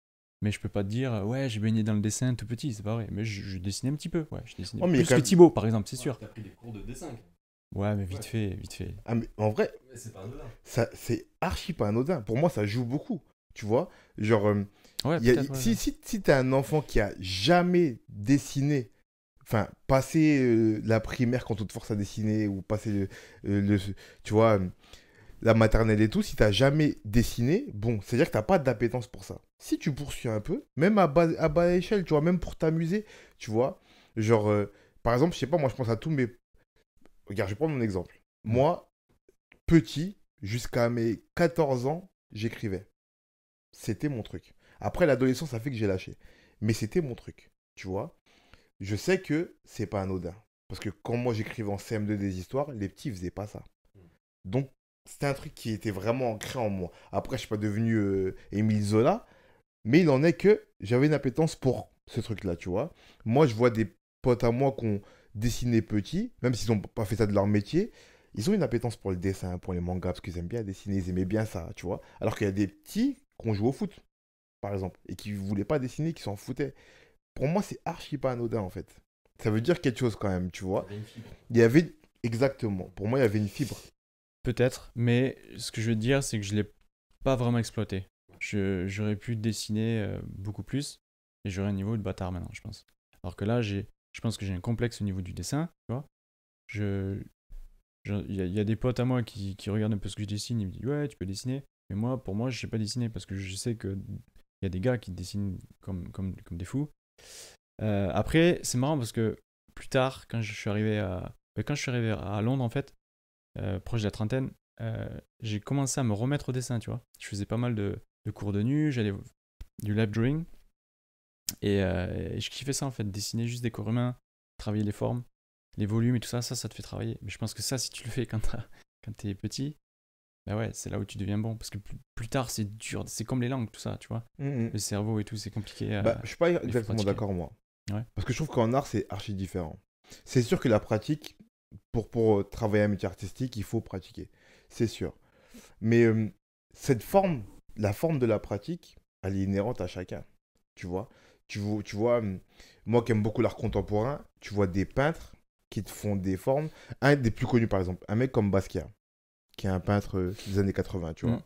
Speaker 2: Mais je peux pas te dire, ouais, j'ai baigné dans le dessin tout petit. C'est pas vrai. Mais je dessinais un petit peu. Ouais, je dessinais
Speaker 1: Oh, mais il y a
Speaker 2: plus
Speaker 1: quand
Speaker 2: que
Speaker 1: même-
Speaker 2: Thibaut, par exemple, c'est sûr.
Speaker 4: T'as pris des cours de dessin.
Speaker 2: Ouais, mais vite fait, vite fait.
Speaker 1: Ah, mais en vrai,
Speaker 4: Mais c'est pas anodin.
Speaker 1: c'est archi pas anodin. Pour moi, ça joue beaucoup. Tu vois? Genre,
Speaker 2: Ouais,
Speaker 1: il y a-
Speaker 2: peut-être. Ouais,
Speaker 1: si t'es un enfant qui a jamais dessiné, enfin, passé la primaire quand on te force à dessiner, ou passer tu vois, la maternelle et tout, si t'as jamais dessiné, bon, c'est-à-dire que t'as pas d'appétence pour ça. Si tu poursuis un peu, même à bas échelle, tu vois, même pour t'amuser, tu vois, genre, par exemple, je sais pas, moi je pense à tous mes... Regarde, je vais prendre mon exemple. Moi, petit, jusqu'à mes 14 ans, j'écrivais. C'était mon truc. Après, l'adolescence, ça fait que j'ai lâché. Mais c'était mon truc, tu vois. Je sais que c'est pas anodin. Parce que quand moi j'écrivais en CM2 des histoires, les petits faisaient pas ça. Donc, c'était un truc qui était vraiment ancré en moi. Après, je suis pas devenu Émile Zola, mais il en est que j'avais une appétence pour ce truc-là, tu vois. Moi, je vois des potes à moi qui ont dessiné petit, même s'ils n'ont pas fait ça de leur métier, ils ont une appétence pour le dessin, pour les mangas, parce qu'ils aiment bien dessiner, ils aimaient bien ça, tu vois. Alors qu'il y a des petits qui ont joué au foot, par exemple, et qui voulaient pas dessiner, qui s'en foutaient. Pour moi, c'est archi pas anodin, en fait. Ça veut dire quelque chose quand même, tu vois.
Speaker 4: T'avais une fibre.
Speaker 1: Il y avait... Exactement. Pour moi, il y avait une fibre.
Speaker 2: peut-être. Mais ce que je veux te dire, c'est que je l'ai pas vraiment exploité. J'aurais pu dessiner beaucoup plus. Et j'aurais un niveau de bâtard maintenant, je pense. Alors que là, je pense que j'ai un complexe au niveau du dessin, tu vois. Il y a des potes à moi qui regardent un peu ce que je dessine, ils me disent ouais, tu peux dessiner. Mais moi, pour moi, je sais pas dessiner parce que je sais que il y a des gars qui dessinent comme des fous. Après, c'est marrant parce que plus tard, quand je suis arrivé à Londres, en fait, proche de la trentaine, j'ai commencé à me remettre au dessin, tu vois. Je faisais pas mal de cours de nu, j'allais du lab drawing et je kiffais ça en fait, dessiner juste des corps humains, travailler les formes, les volumes et tout ça, ça te fait travailler. Mais je pense que ça, si tu le fais quand t'es petit, bah ouais, c'est là où tu deviens bon. Parce que plus tard, c'est dur, c'est comme les langues, tout ça, tu vois.
Speaker 1: Mhm.
Speaker 2: Le cerveau et tout, c'est compliqué.
Speaker 1: Bah, je suis pas
Speaker 2: faut
Speaker 1: exactement
Speaker 2: pratiquer.
Speaker 1: d'accord, moi.
Speaker 2: Ouais.
Speaker 1: Parce que je trouve qu'en art, c'est archi différent. C'est sûr que la pratique, pour travailler un métier artistique, il faut pratiquer. C'est sûr. Mais cette forme, la forme de la pratique, elle est inhérente à chacun. Tu vois, tu vois moi qui aime beaucoup l'art contemporain, tu vois des peintres qui te font des formes. Un des plus connus, par exemple, un mec comme Basquiat, qui est un peintre des années 80, tu vois.
Speaker 2: Mm.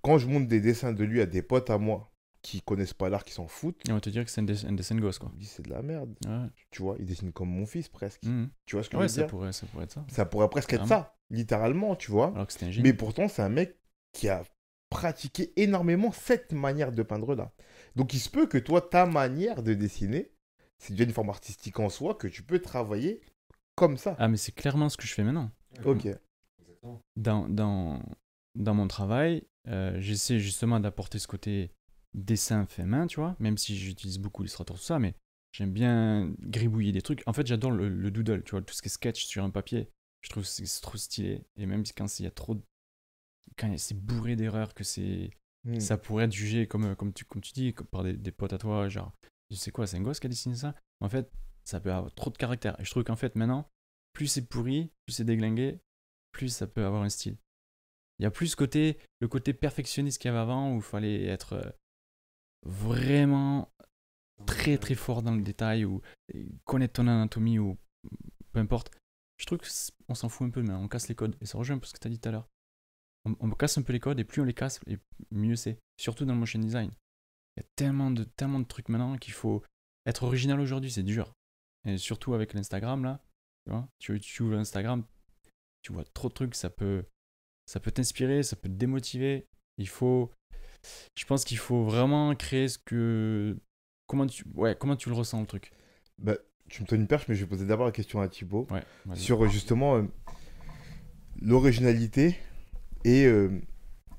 Speaker 1: Quand je montre des dessins de lui à des potes à moi qui connaissent pas l'art, qui s'en foutent,
Speaker 2: Et on va te dire que c'est un dessin de gosse, quoi.
Speaker 1: ils me disent c'est de la merde.
Speaker 2: Ouais,
Speaker 1: Tu vois, il dessine comme mon fils presque.
Speaker 2: Mhm.
Speaker 1: Tu vois ce que
Speaker 2: Ouais,
Speaker 1: je veux dire?
Speaker 2: ça pourrait être ça.
Speaker 1: Ça pourrait presque être
Speaker 2: Carrément.
Speaker 1: ça, littéralement, tu vois.
Speaker 2: Alors que c'était un génie.
Speaker 1: Mais pourtant, c'est un mec qui a pratiqué énormément cette manière de peindre-là. Donc, il se peut que toi, ta manière de dessiner, c'est déjà une forme artistique en soi que tu peux travailler comme ça.
Speaker 2: Ah, mais c'est clairement ce que je fais maintenant.
Speaker 1: Ok.
Speaker 4: Exactement.
Speaker 2: Dans mon travail, j'essaie justement d'apporter ce côté dessin fait main, tu vois, même si j'utilise beaucoup Illustrator, tout ça, mais j'aime bien gribouiller des trucs. En fait, j'adore le doodle, tu vois, tout ce qui est sketch sur un papier. Je trouve que c'est trop stylé. Et même quand il y a trop quand c'est bourré d'erreurs, que
Speaker 1: Hmm.
Speaker 2: ça pourrait être jugé comme tu dis, par des potes à toi, genre, je sais quoi, c'est un gosse qui a dessiné ça. En fait, ça peut avoir trop de caractère. Et je trouve qu'en fait, maintenant, plus c'est pourri, plus c'est déglingué, plus ça peut avoir un style. Il y a plus le côté perfectionniste qu'il y avait avant, où il fallait être vraiment très très fort dans le détail, ou connaître ton anatomie, ou peu importe. Je trouve qu'on s'en fout un peu, mais on casse les codes. Et ça rejoint un peu ce que tu as dit tout à l'heure. On casse un peu les codes, et plus on les casse, et mieux c'est. Surtout dans le motion design. Il y a tellement de trucs maintenant qu'il faut être original aujourd'hui, c'est dur. Et surtout avec l'Instagram, là, tu vois, tu ouvres Instagram, tu vois trop de trucs, ça peut t'inspirer, ça peut te démotiver. Je pense qu'il faut vraiment créer comment tu le ressens, le truc.
Speaker 1: Bah, tu me donnes une perche, mais je vais poser d'abord la question à Thibaut.
Speaker 2: Ouais, vas-y.
Speaker 1: Sur justement, l'originalité et, euh,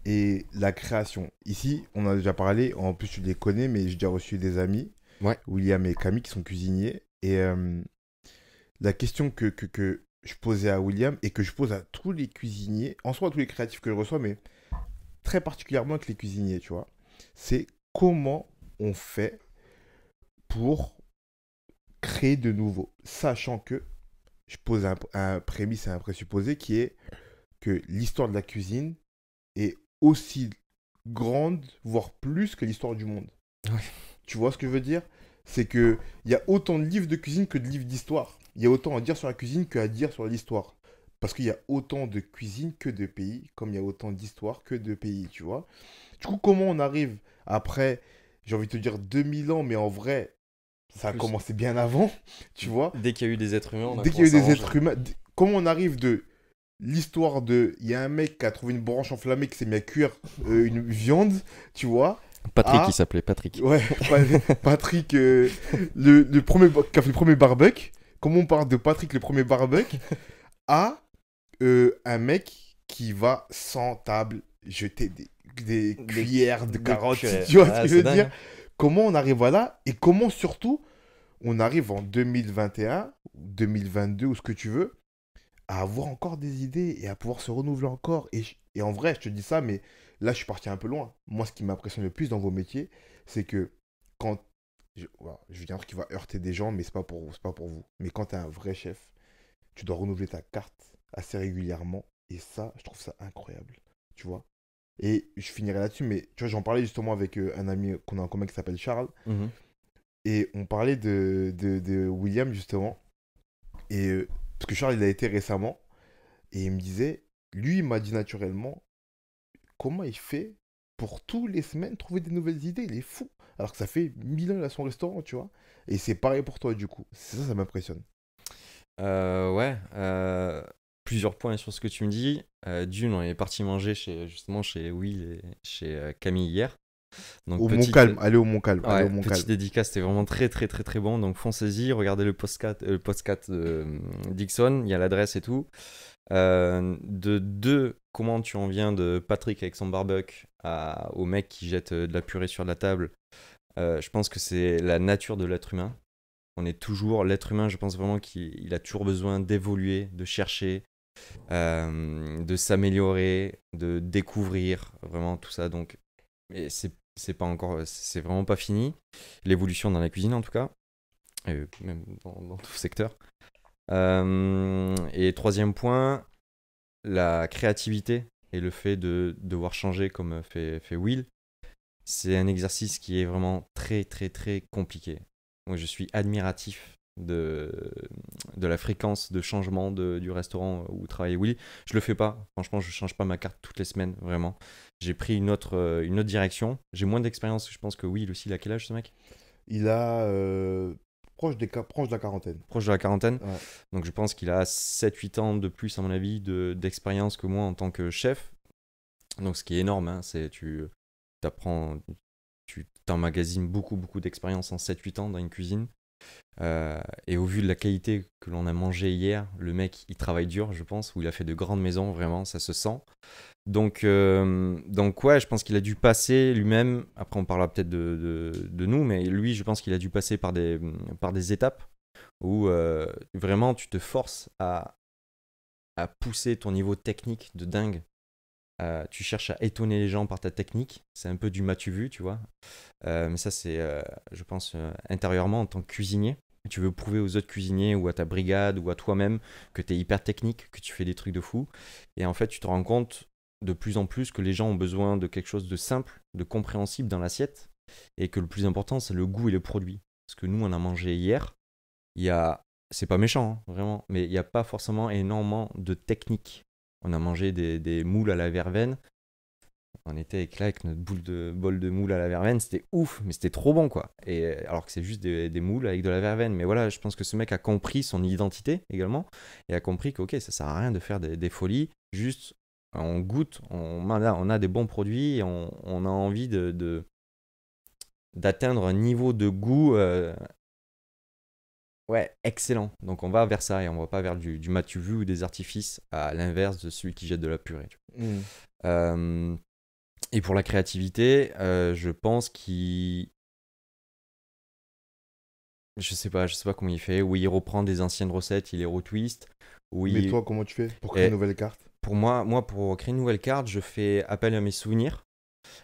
Speaker 1: et la création. Ici, on en a déjà parlé, en plus tu les connais, mais j'ai déjà reçu des amis,
Speaker 3: Ouais.
Speaker 1: William et Camille, qui sont cuisiniers. Et la question que je posais à William et que je pose à tous les cuisiniers, en soi à tous les créatifs que je reçois, mais très particulièrement avec les cuisiniers, tu vois, c'est comment on fait pour créer de nouveau, sachant que je pose un prémisse et un présupposé qui est que l'histoire de la cuisine est aussi grande, voire plus que l'histoire du monde.
Speaker 3: Ouais.
Speaker 1: Tu vois ce que je veux dire? C'est que il y a autant de livres de cuisine que de livres d'histoire. Il y a autant à dire sur la cuisine qu'à dire sur l'histoire. Parce qu'il y a autant de cuisine que de pays, comme il y a autant d'histoire que de pays, tu vois. Du coup, comment on arrive après, j'ai envie de te dire 2000 ans, mais en vrai, ça a
Speaker 3: Plus.
Speaker 1: commencé bien avant, tu vois.
Speaker 3: Dès qu'il y a eu des êtres humains, on a
Speaker 1: Dès qu'il y a eu
Speaker 3: commencé à
Speaker 1: des
Speaker 3: manger.
Speaker 1: êtres humains, comment on arrive de l'histoire de, il y a un mec qui a trouvé une branche enflammée qui s'est mis à cuire une viande, tu vois.
Speaker 3: Patrick,
Speaker 1: Ah.
Speaker 3: il s'appelait Patrick.
Speaker 1: Ouais, Patrick, le premier, qui a fait le premier barbecue. Comment on parle de Patrick, le premier barbecue, à un mec qui va sans table jeter des cuillères de
Speaker 3: Des
Speaker 1: carottes,
Speaker 3: cuillères.
Speaker 1: tu vois
Speaker 3: Ah,
Speaker 1: ce que je
Speaker 3: c'est
Speaker 1: veux
Speaker 3: dingue,
Speaker 1: dire?
Speaker 3: hein.
Speaker 1: Comment on arrive à là et comment surtout on arrive en 2021, 2022 ou ce que tu veux, à avoir encore des idées et à pouvoir se renouveler encore. Et en vrai, je te dis ça, mais là, je suis parti un peu loin. Moi, ce qui m'impressionne le plus dans vos métiers, c'est que quand... voilà, je vais dire un truc qui va heurter des gens, mais c'est pas pour vous. Mais quand tu es un vrai chef, tu dois renouveler ta carte assez régulièrement. Et ça, je trouve ça incroyable. Tu vois? Et je finirai là-dessus, mais tu vois, j'en parlais justement avec un ami qu'on a en commun qui s'appelle Charles.
Speaker 3: Mhm.
Speaker 1: Et on parlait de William, justement. Et parce que Charles, il a été récemment. Et il me disait, lui, il m'a dit naturellement, comment il fait pour tous les semaines trouver des nouvelles idées? Il est fou. Alors que ça fait 1000 ans à son restaurant, tu vois. Et c'est pareil pour toi, du coup. C'est ça, ça m'impressionne.
Speaker 3: Ouais, plusieurs points sur ce que tu me dis. D'une, on est parti manger justement chez Will et chez Camille hier. Donc
Speaker 1: Au
Speaker 3: petite,
Speaker 1: Montcalm, allez au Montcalm, allez
Speaker 3: ouais,
Speaker 1: au Montcalm.
Speaker 3: petite dédicace, c'était vraiment très très très très bon. Donc foncez-y, regardez le podcast de Dixon, il y a l'adresse et tout. De deux, comment tu en viens de Patrick avec son barbecue au mec qui jette de la purée sur la table. Je pense que c'est la nature de l'être humain. On est toujours, l'être humain, je pense vraiment qu'il a toujours besoin d'évoluer, de chercher, de s'améliorer, de découvrir, vraiment tout ça. Donc, et c'est pas encore, c'est vraiment pas fini. L'évolution dans la cuisine en tout cas, même dans tout secteur. Et troisième point, la créativité et le fait de devoir changer comme fait Will. C'est un exercice qui est vraiment très très très compliqué. Moi, je suis admiratif de la fréquence de changement du restaurant où travaille Will. Je le fais pas. Franchement, je change pas ma carte toutes les semaines, vraiment. J'ai pris une autre direction. J'ai moins d'expérience, je pense, que Will aussi. Il a quel âge, ce mec?
Speaker 1: Il a proche de la quarantaine.
Speaker 3: Proche de la quarantaine.
Speaker 1: Ouais.
Speaker 3: Donc, je pense qu'il a 7-8 ans de plus, à mon avis, d'expérience que moi en tant que chef. Donc, ce qui est énorme, hein, c'est tu apprends, tu t'emmagasines beaucoup, beaucoup d'expérience en 7-8 ans dans une cuisine. Et au vu de la qualité que l'on a mangé hier, le mec, il travaille dur, je pense, où il a fait de grandes maisons, vraiment, ça se sent. Donc ouais, je pense qu'il a dû passer lui-même, après on parlera peut-être de nous, mais lui, je pense qu'il a dû passer par des étapes où vraiment tu te forces à pousser ton niveau technique de dingue. Tu cherches à étonner les gens par ta technique. C'est un peu du m'as-tu vu, tu vois. Mais ça, c'est, je pense, intérieurement, en tant que cuisinier. Tu veux prouver aux autres cuisiniers ou à ta brigade ou à toi-même que tu es hyper technique, que tu fais des trucs de fou. Et en fait, tu te rends compte de plus en plus que les gens ont besoin de quelque chose de simple, de compréhensible dans l'assiette. Et que le plus important, c'est le goût et le produit. Parce que nous, on a mangé hier. C'est pas méchant, hein, vraiment, mais il n'y a pas forcément énormément de technique. On a mangé des moules à la verveine. On était avec notre bol de moules à la verveine. C'était ouf, mais c'était trop bon, quoi. Et alors que c'est juste des moules avec de la verveine. Mais voilà, je pense que ce mec a compris son identité également. Et a compris que, ok, ça sert à rien de faire des folies. Juste, on goûte, on a des bons produits et on a envie d'atteindre un niveau de goût Ouais, excellent. Donc on va vers ça et on va pas vers du matu vu ou des artifices à l'inverse de celui qui jette de la purée. Tu vois. Et pour la créativité, je pense qu'il... je sais pas comment il fait. Oui, il reprend des anciennes recettes, il les retwist.
Speaker 1: Mais
Speaker 3: Oui,
Speaker 1: toi, comment tu fais pour créer
Speaker 3: et
Speaker 1: une nouvelle carte?
Speaker 3: pour moi, pour créer une nouvelle carte, je fais appel à mes souvenirs,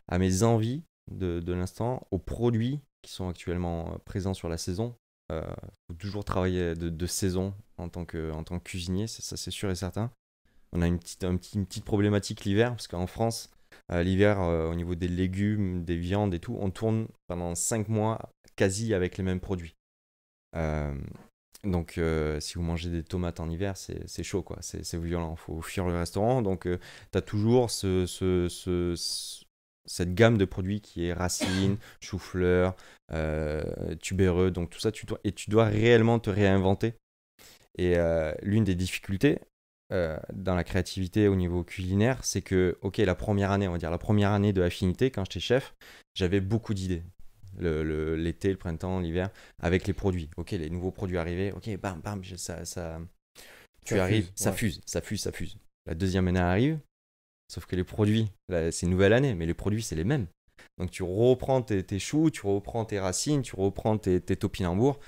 Speaker 3: à mes envies de l'instant, aux produits qui sont actuellement présents sur la saison. Il faut toujours travailler de saison en tant que cuisinier, ça c'est sûr et certain. On a une petite problématique l'hiver, parce qu'en France, l'hiver, au niveau des légumes, des viandes et tout, on tourne pendant 5 mois quasi avec les mêmes produits. Euh, donc, si vous mangez des tomates en hiver, c'est chaud, quoi. C'est violent. Il faut fuir le restaurant. Donc, tu as toujours cette gamme de produits qui est racines, chou-fleur, tubéreux. Donc, tout ça, tu dois réellement te réinventer. Et l'une des difficultés dans la créativité au niveau culinaire, c'est que, ok, la première année, on va dire la première année de Affinité, quand j'étais chef, j'avais beaucoup d'idées. L'été, le printemps, l'hiver, avec les produits. Ok, les nouveaux produits arrivaient, ok, bam, bam, tu
Speaker 1: Ça
Speaker 3: arrives,
Speaker 1: fuse,
Speaker 3: ça
Speaker 1: ouais.
Speaker 3: fuse, ça fuse, ça fuse. La deuxième année arrive, sauf que les produits, là, c'est une nouvelle année, mais les produits, c'est les mêmes. Donc tu reprends tes choux, tu reprends tes racines, tu reprends tes topinambours.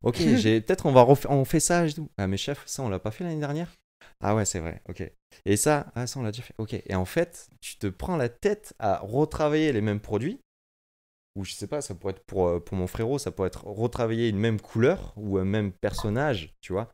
Speaker 3: Ok, peut-être on fait ça. Ah, mais chef, ça, on l'a pas fait l'année dernière? Ah ouais, c'est vrai, ok. Et ça, ah, ça, on l'a déjà fait. Ok. Et en fait, tu te prends la tête à retravailler les mêmes produits ou je sais pas, ça pourrait être pour mon frérot, ça pourrait être retravailler une même couleur ou un même personnage, tu vois,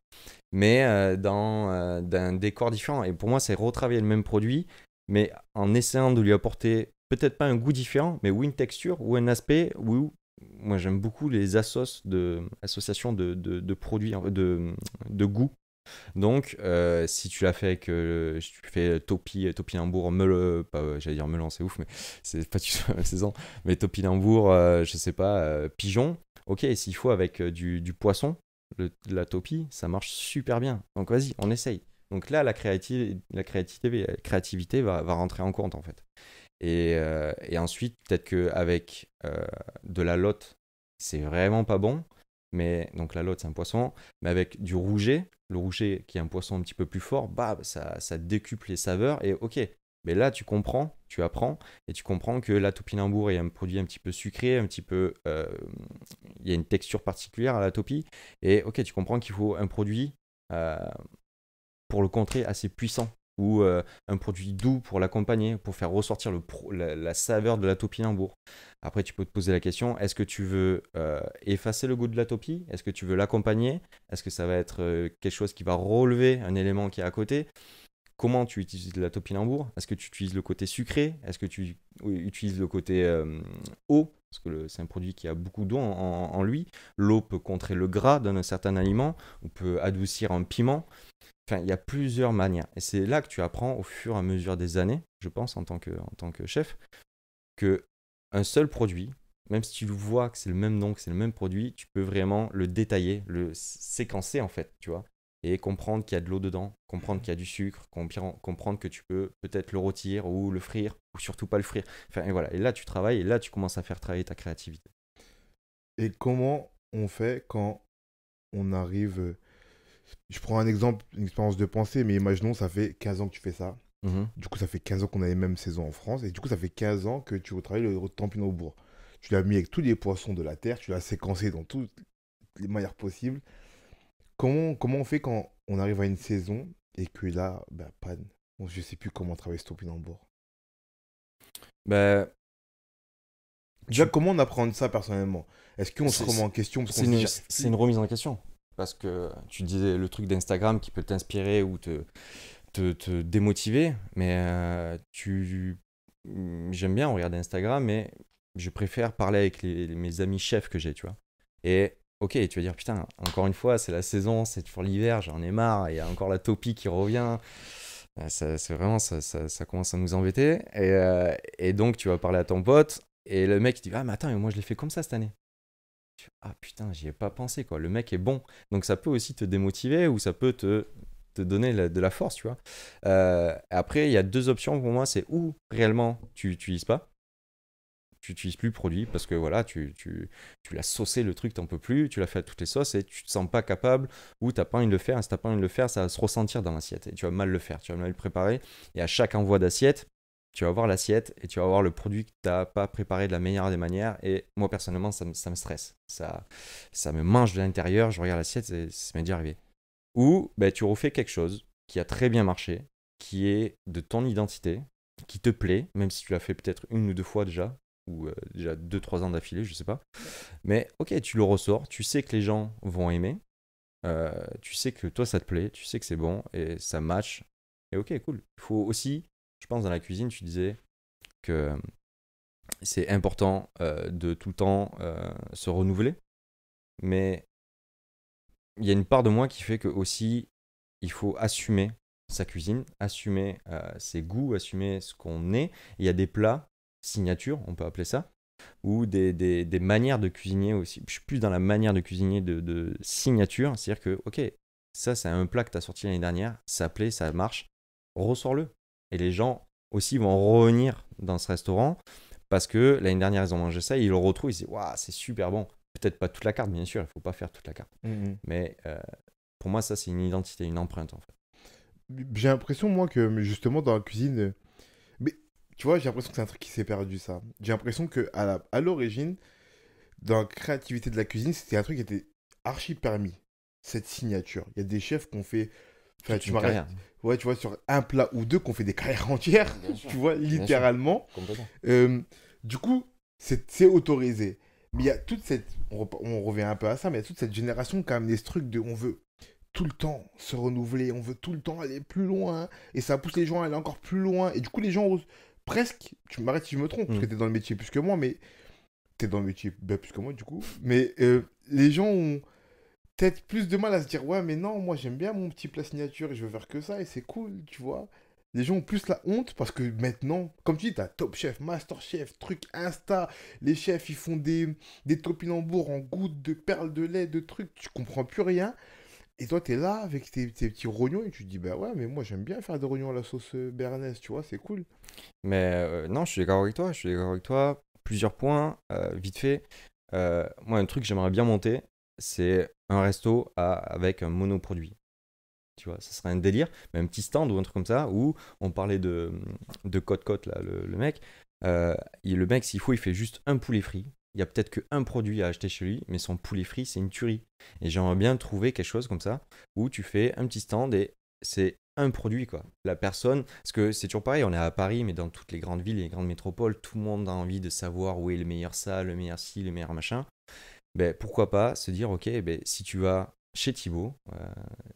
Speaker 3: mais d'un décor différent. Et pour moi, c'est retravailler le même produit, mais en essayant de lui apporter peut-être pas un goût différent, mais ou une texture ou un aspect. Ou moi, j'aime beaucoup les associations de produits, de goût. Donc, si tu l'as fait avec, si tu fais topinambour, j'allais dire melon, c'est ouf, mais c'est pas du tout la même saison. Mais topinambour, je sais pas, pigeon, ok, et s'il faut avec du poisson, la topi, ça marche super bien. Donc, vas-y, on essaye. Donc là, la créativité va rentrer en compte, en fait. Et ensuite, peut-être qu'avec de la lotte, c'est vraiment pas bon. Mais donc la lotte, c'est un poisson. Mais avec du rouget, le rouget qui est un poisson un petit peu plus fort, bah, ça décuple les saveurs. Et ok, mais là, tu comprends, tu apprends. Et tu comprends que la topinambour est un produit un petit peu sucré, un petit peu... il y a une texture particulière à la topi. Et ok, tu comprends qu'il faut un produit euh, pour le contrer assez puissant ou un produit doux pour l'accompagner, pour faire ressortir la saveur de la topinambour. Après, tu peux te poser la question, est-ce que tu veux effacer le goût de la topi? Est-ce que tu veux l'accompagner? Est-ce que ça va être quelque chose qui va relever un élément qui est à côté? Comment tu utilises la topinambour? Est-ce que tu utilises le côté sucré? Est-ce que tu utilises le côté eau? Parce que c'est un produit qui a beaucoup d'eau en lui. L'eau peut contrer le gras d'un certain aliment, ou peut adoucir un piment. Enfin, il y a plusieurs manières. Et c'est là que tu apprends au fur et à mesure des années, je pense, en tant que chef, que un seul produit, même si tu vois que c'est le même nom, que c'est le même produit, tu peux vraiment le détailler, le séquencer en fait, tu vois, et comprendre qu'il y a de l'eau dedans, comprendre qu'il y a du sucre, comprendre que tu peux peut-être le rôtir ou le frire, ou surtout pas le frire. Enfin, et voilà. Et là, tu travailles, et là, tu commences à faire travailler ta créativité.
Speaker 1: Et comment on fait quand on arrive. Je prends un exemple, une expérience de pensée, mais imaginons, ça fait 15 ans que tu fais ça.
Speaker 3: Mhm.
Speaker 1: Du coup, ça fait 15 ans qu'on a les mêmes saisons en France. Et du coup, ça fait 15 ans que tu retravailles le Tampinambour. Tu l'as mis avec tous les poissons de la terre, tu l'as séquencé dans toutes les manières possibles. Comment on fait quand on arrive à une saison et que là, bah, panne. Bon, je sais plus comment travailler ce Tampinambour.
Speaker 3: Ben,
Speaker 1: Déjà,
Speaker 3: tu
Speaker 1: comment on apprend ça personnellement? Est-ce qu'on se
Speaker 3: c'est
Speaker 1: remet en question parce qu'on
Speaker 3: c'est
Speaker 1: se dit,
Speaker 3: une,
Speaker 1: j'arrive
Speaker 3: c'est
Speaker 1: plus.
Speaker 3: une remise en question. Parce que tu disais le truc d'Instagram qui peut t'inspirer ou te démotiver, mais j'aime bien regarder Instagram, mais je préfère parler avec mes amis chefs que j'ai, tu vois. Et ok, tu vas dire, putain, encore une fois, c'est la saison, c'est toujours l'hiver, j'en ai marre, il y a encore la topi qui revient. C'est vraiment, ça commence à nous embêter. Et donc, tu vas parler à ton pote, et le mec il dit, ah, mais attends, mais moi je l'ai fait comme ça cette année. Ah putain, j'y ai pas pensé, quoi. Le mec est bon. Donc ça peut aussi te démotiver ou ça peut te donner de la force, tu vois. Après, il y a deux options pour moi. C'est où réellement tu n'utilises pas. Tu n'utilises plus le produit parce que voilà, tu l'as saucé le truc, t'en peux plus, tu l'as fait à toutes les sauces et tu te sens pas capable ou t'as pas envie de le faire. Et si t'as pas envie de le faire, ça va se ressentir dans l'assiette et tu vas mal le faire, tu vas mal le préparer. Et à chaque envoi d'assiette, tu vas voir l'assiette et tu vas voir le produit que t'as pas préparé de la meilleure des manières. Et moi personnellement, ça me stresse. Ça me mange de l'intérieur. Je regarde l'assiette, ça m'est déjà arrivé. Ou ben, tu refais quelque chose qui a très bien marché, qui est de ton identité, qui te plaît, même si tu l'as fait peut-être 1 ou 2 fois déjà, ou déjà 2-3 ans d'affilée, je sais pas. Mais ok, tu le ressors, tu sais que les gens vont aimer, tu sais que toi ça te plaît, tu sais que c'est bon et ça match. Et ok, cool. Il faut aussi, je pense dans la cuisine, tu disais que c'est important de tout le temps se renouveler, mais il y a une part de moi qui fait que aussi il faut assumer sa cuisine, assumer ses goûts, assumer ce qu'on est. Et il y a des plats signature, on peut appeler ça, ou des manières de cuisiner aussi. Je suis plus dans la manière de cuisiner de signature, c'est-à-dire que, ok, ça c'est un plat que tu as sorti l'année dernière, ça plaît, ça marche, ressors-le. Et les gens aussi vont revenir dans ce restaurant parce que l'année dernière ils ont mangé ça, et ils le retrouvent, ils se disent, waouh, c'est super bon. Peut-être pas toute la carte, bien sûr, il ne faut pas faire toute la carte. Mais pour moi, ça c'est une identité, une empreinte en fait.
Speaker 1: J'ai l'impression, moi, que justement, dans la cuisine. Mais tu vois, j'ai l'impression que c'est un truc qui s'est perdu, ça. J'ai l'impression que à l'origine, dans la créativité de la cuisine, c'était un truc qui était archi permis. Cette signature. Il y a des chefs qui ont fait. Enfin,
Speaker 3: Toute
Speaker 1: tu
Speaker 3: une
Speaker 1: m'arrêtes.
Speaker 3: carrière.
Speaker 1: Ouais, tu vois, sur un plat ou deux, qu'on fait des carrières entières.
Speaker 3: Bien sûr.
Speaker 1: Tu vois,
Speaker 3: Bien sûr.
Speaker 1: littéralement.
Speaker 3: Complètement.
Speaker 1: Du coup, c'est autorisé. Mais il y a toute cette. On revient un peu à ça, mais il y a toute cette génération qui a amené ce truc de. On veut tout le temps se renouveler, on veut tout le temps aller plus loin, et ça pousse les gens à aller encore plus loin, et du coup les gens osent presque, tu m'arrêtes si je me trompe, parce que t'es dans le métier plus que moi, mais t'es dans le métier plus que moi du coup, mais les gens ont peut-être plus de mal à se dire, ouais mais non, moi j'aime bien mon petit plat signature, et je veux faire que ça, et c'est cool, tu vois. Les gens ont plus la honte, parce que maintenant, comme tu dis, t'as Top Chef, Master Chef, truc Insta, les chefs ils font des topinambours en gouttes de perles de lait, de trucs, tu comprends plus rien. Et toi, t'es là avec tes petits rognons et tu te dis, bah ouais, mais moi j'aime bien faire des rognons à la sauce béarnaise, tu vois, c'est cool.
Speaker 3: Mais non, je suis d'accord avec toi. Je suis d'accord avec toi. Plusieurs points, vite fait. Moi, un truc que j'aimerais bien monter, c'est un resto avec un monoproduit. Tu vois, ça serait un délire, mais un petit stand ou un truc comme ça, où on parlait de Côte-Côte, là, le mec. Le mec, s'il faut, il fait juste un poulet frit. Il y a peut-être qu'un produit à acheter chez lui, mais son poulet frit, c'est une tuerie. Et j'aimerais bien trouver quelque chose comme ça, où tu fais un petit stand et c'est un produit, quoi. La personne, parce que c'est toujours pareil, on est à Paris, mais dans toutes les grandes villes et les grandes métropoles, tout le monde a envie de savoir où est le meilleur ça, le meilleur ci, le meilleur machin. Ben, pourquoi pas se dire, ok, ben, si tu vas chez Thibaut,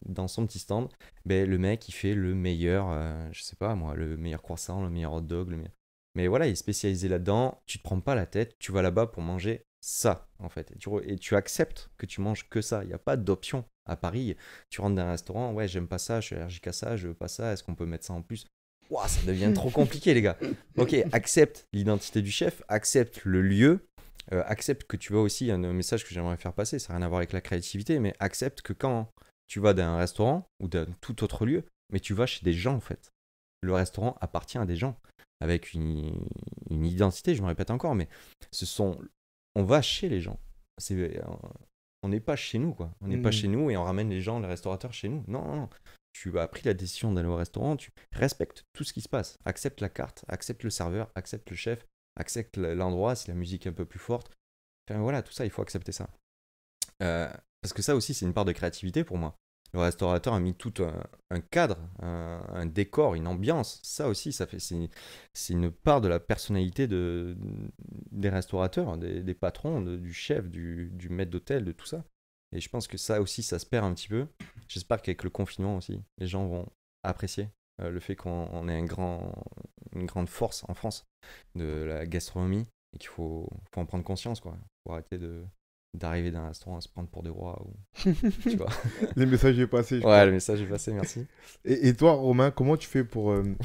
Speaker 3: dans son petit stand, ben, le mec, il fait le meilleur, je sais pas moi, le meilleur croissant, le meilleur hot dog, le meilleur... Mais voilà, il est spécialisé là-dedans, tu te prends pas la tête, tu vas là-bas pour manger ça, en fait. Et tu acceptes que tu manges que ça, il n'y a pas d'option. À Paris, tu rentres dans un restaurant, ouais, j'aime pas ça, je suis allergique à ça, je veux pas ça, est-ce qu'on peut mettre ça en plus? Ouah, ça devient trop compliqué, les gars. Ok, accepte l'identité du chef, accepte le lieu, accepte que tu vas aussi, un message que j'aimerais faire passer, ça n'a rien à voir avec la créativité, mais accepte que quand tu vas dans un restaurant ou dans tout autre lieu, mais tu vas chez des gens, en fait. Le restaurant appartient à des gens avec une identité, je me répète encore, mais on va chez les gens. On n'est pas chez nous, quoi. On n'est pas chez nous et on ramène les gens, les restaurateurs chez nous. Non, non, non. Tu as pris la décision d'aller au restaurant, tu respectes tout ce qui se passe. Accepte la carte, accepte le serveur, accepte le chef, accepte l'endroit si la musique est un peu plus forte. Enfin voilà, tout ça, il faut accepter ça. Parce que ça aussi, c'est une part de créativité pour moi. Le restaurateur a mis tout un cadre, un décor, une ambiance. Ça aussi, c'est une part de la personnalité des restaurateurs, des patrons, du chef, du maître d'hôtel, de tout ça. Et je pense que ça aussi, ça se perd un petit peu. J'espère qu'avec le confinement aussi, les gens vont apprécier le fait qu'on ait une grande force en France de la gastronomie et qu'il faut en prendre conscience, quoi. Faut arrêter d'arriver dans un restaurant à se prendre pour des rois ou... tu vois.
Speaker 1: Le message est passé.
Speaker 3: Ouais, le message est passé, merci.
Speaker 1: Et toi, Romain, comment tu fais pour
Speaker 2: Un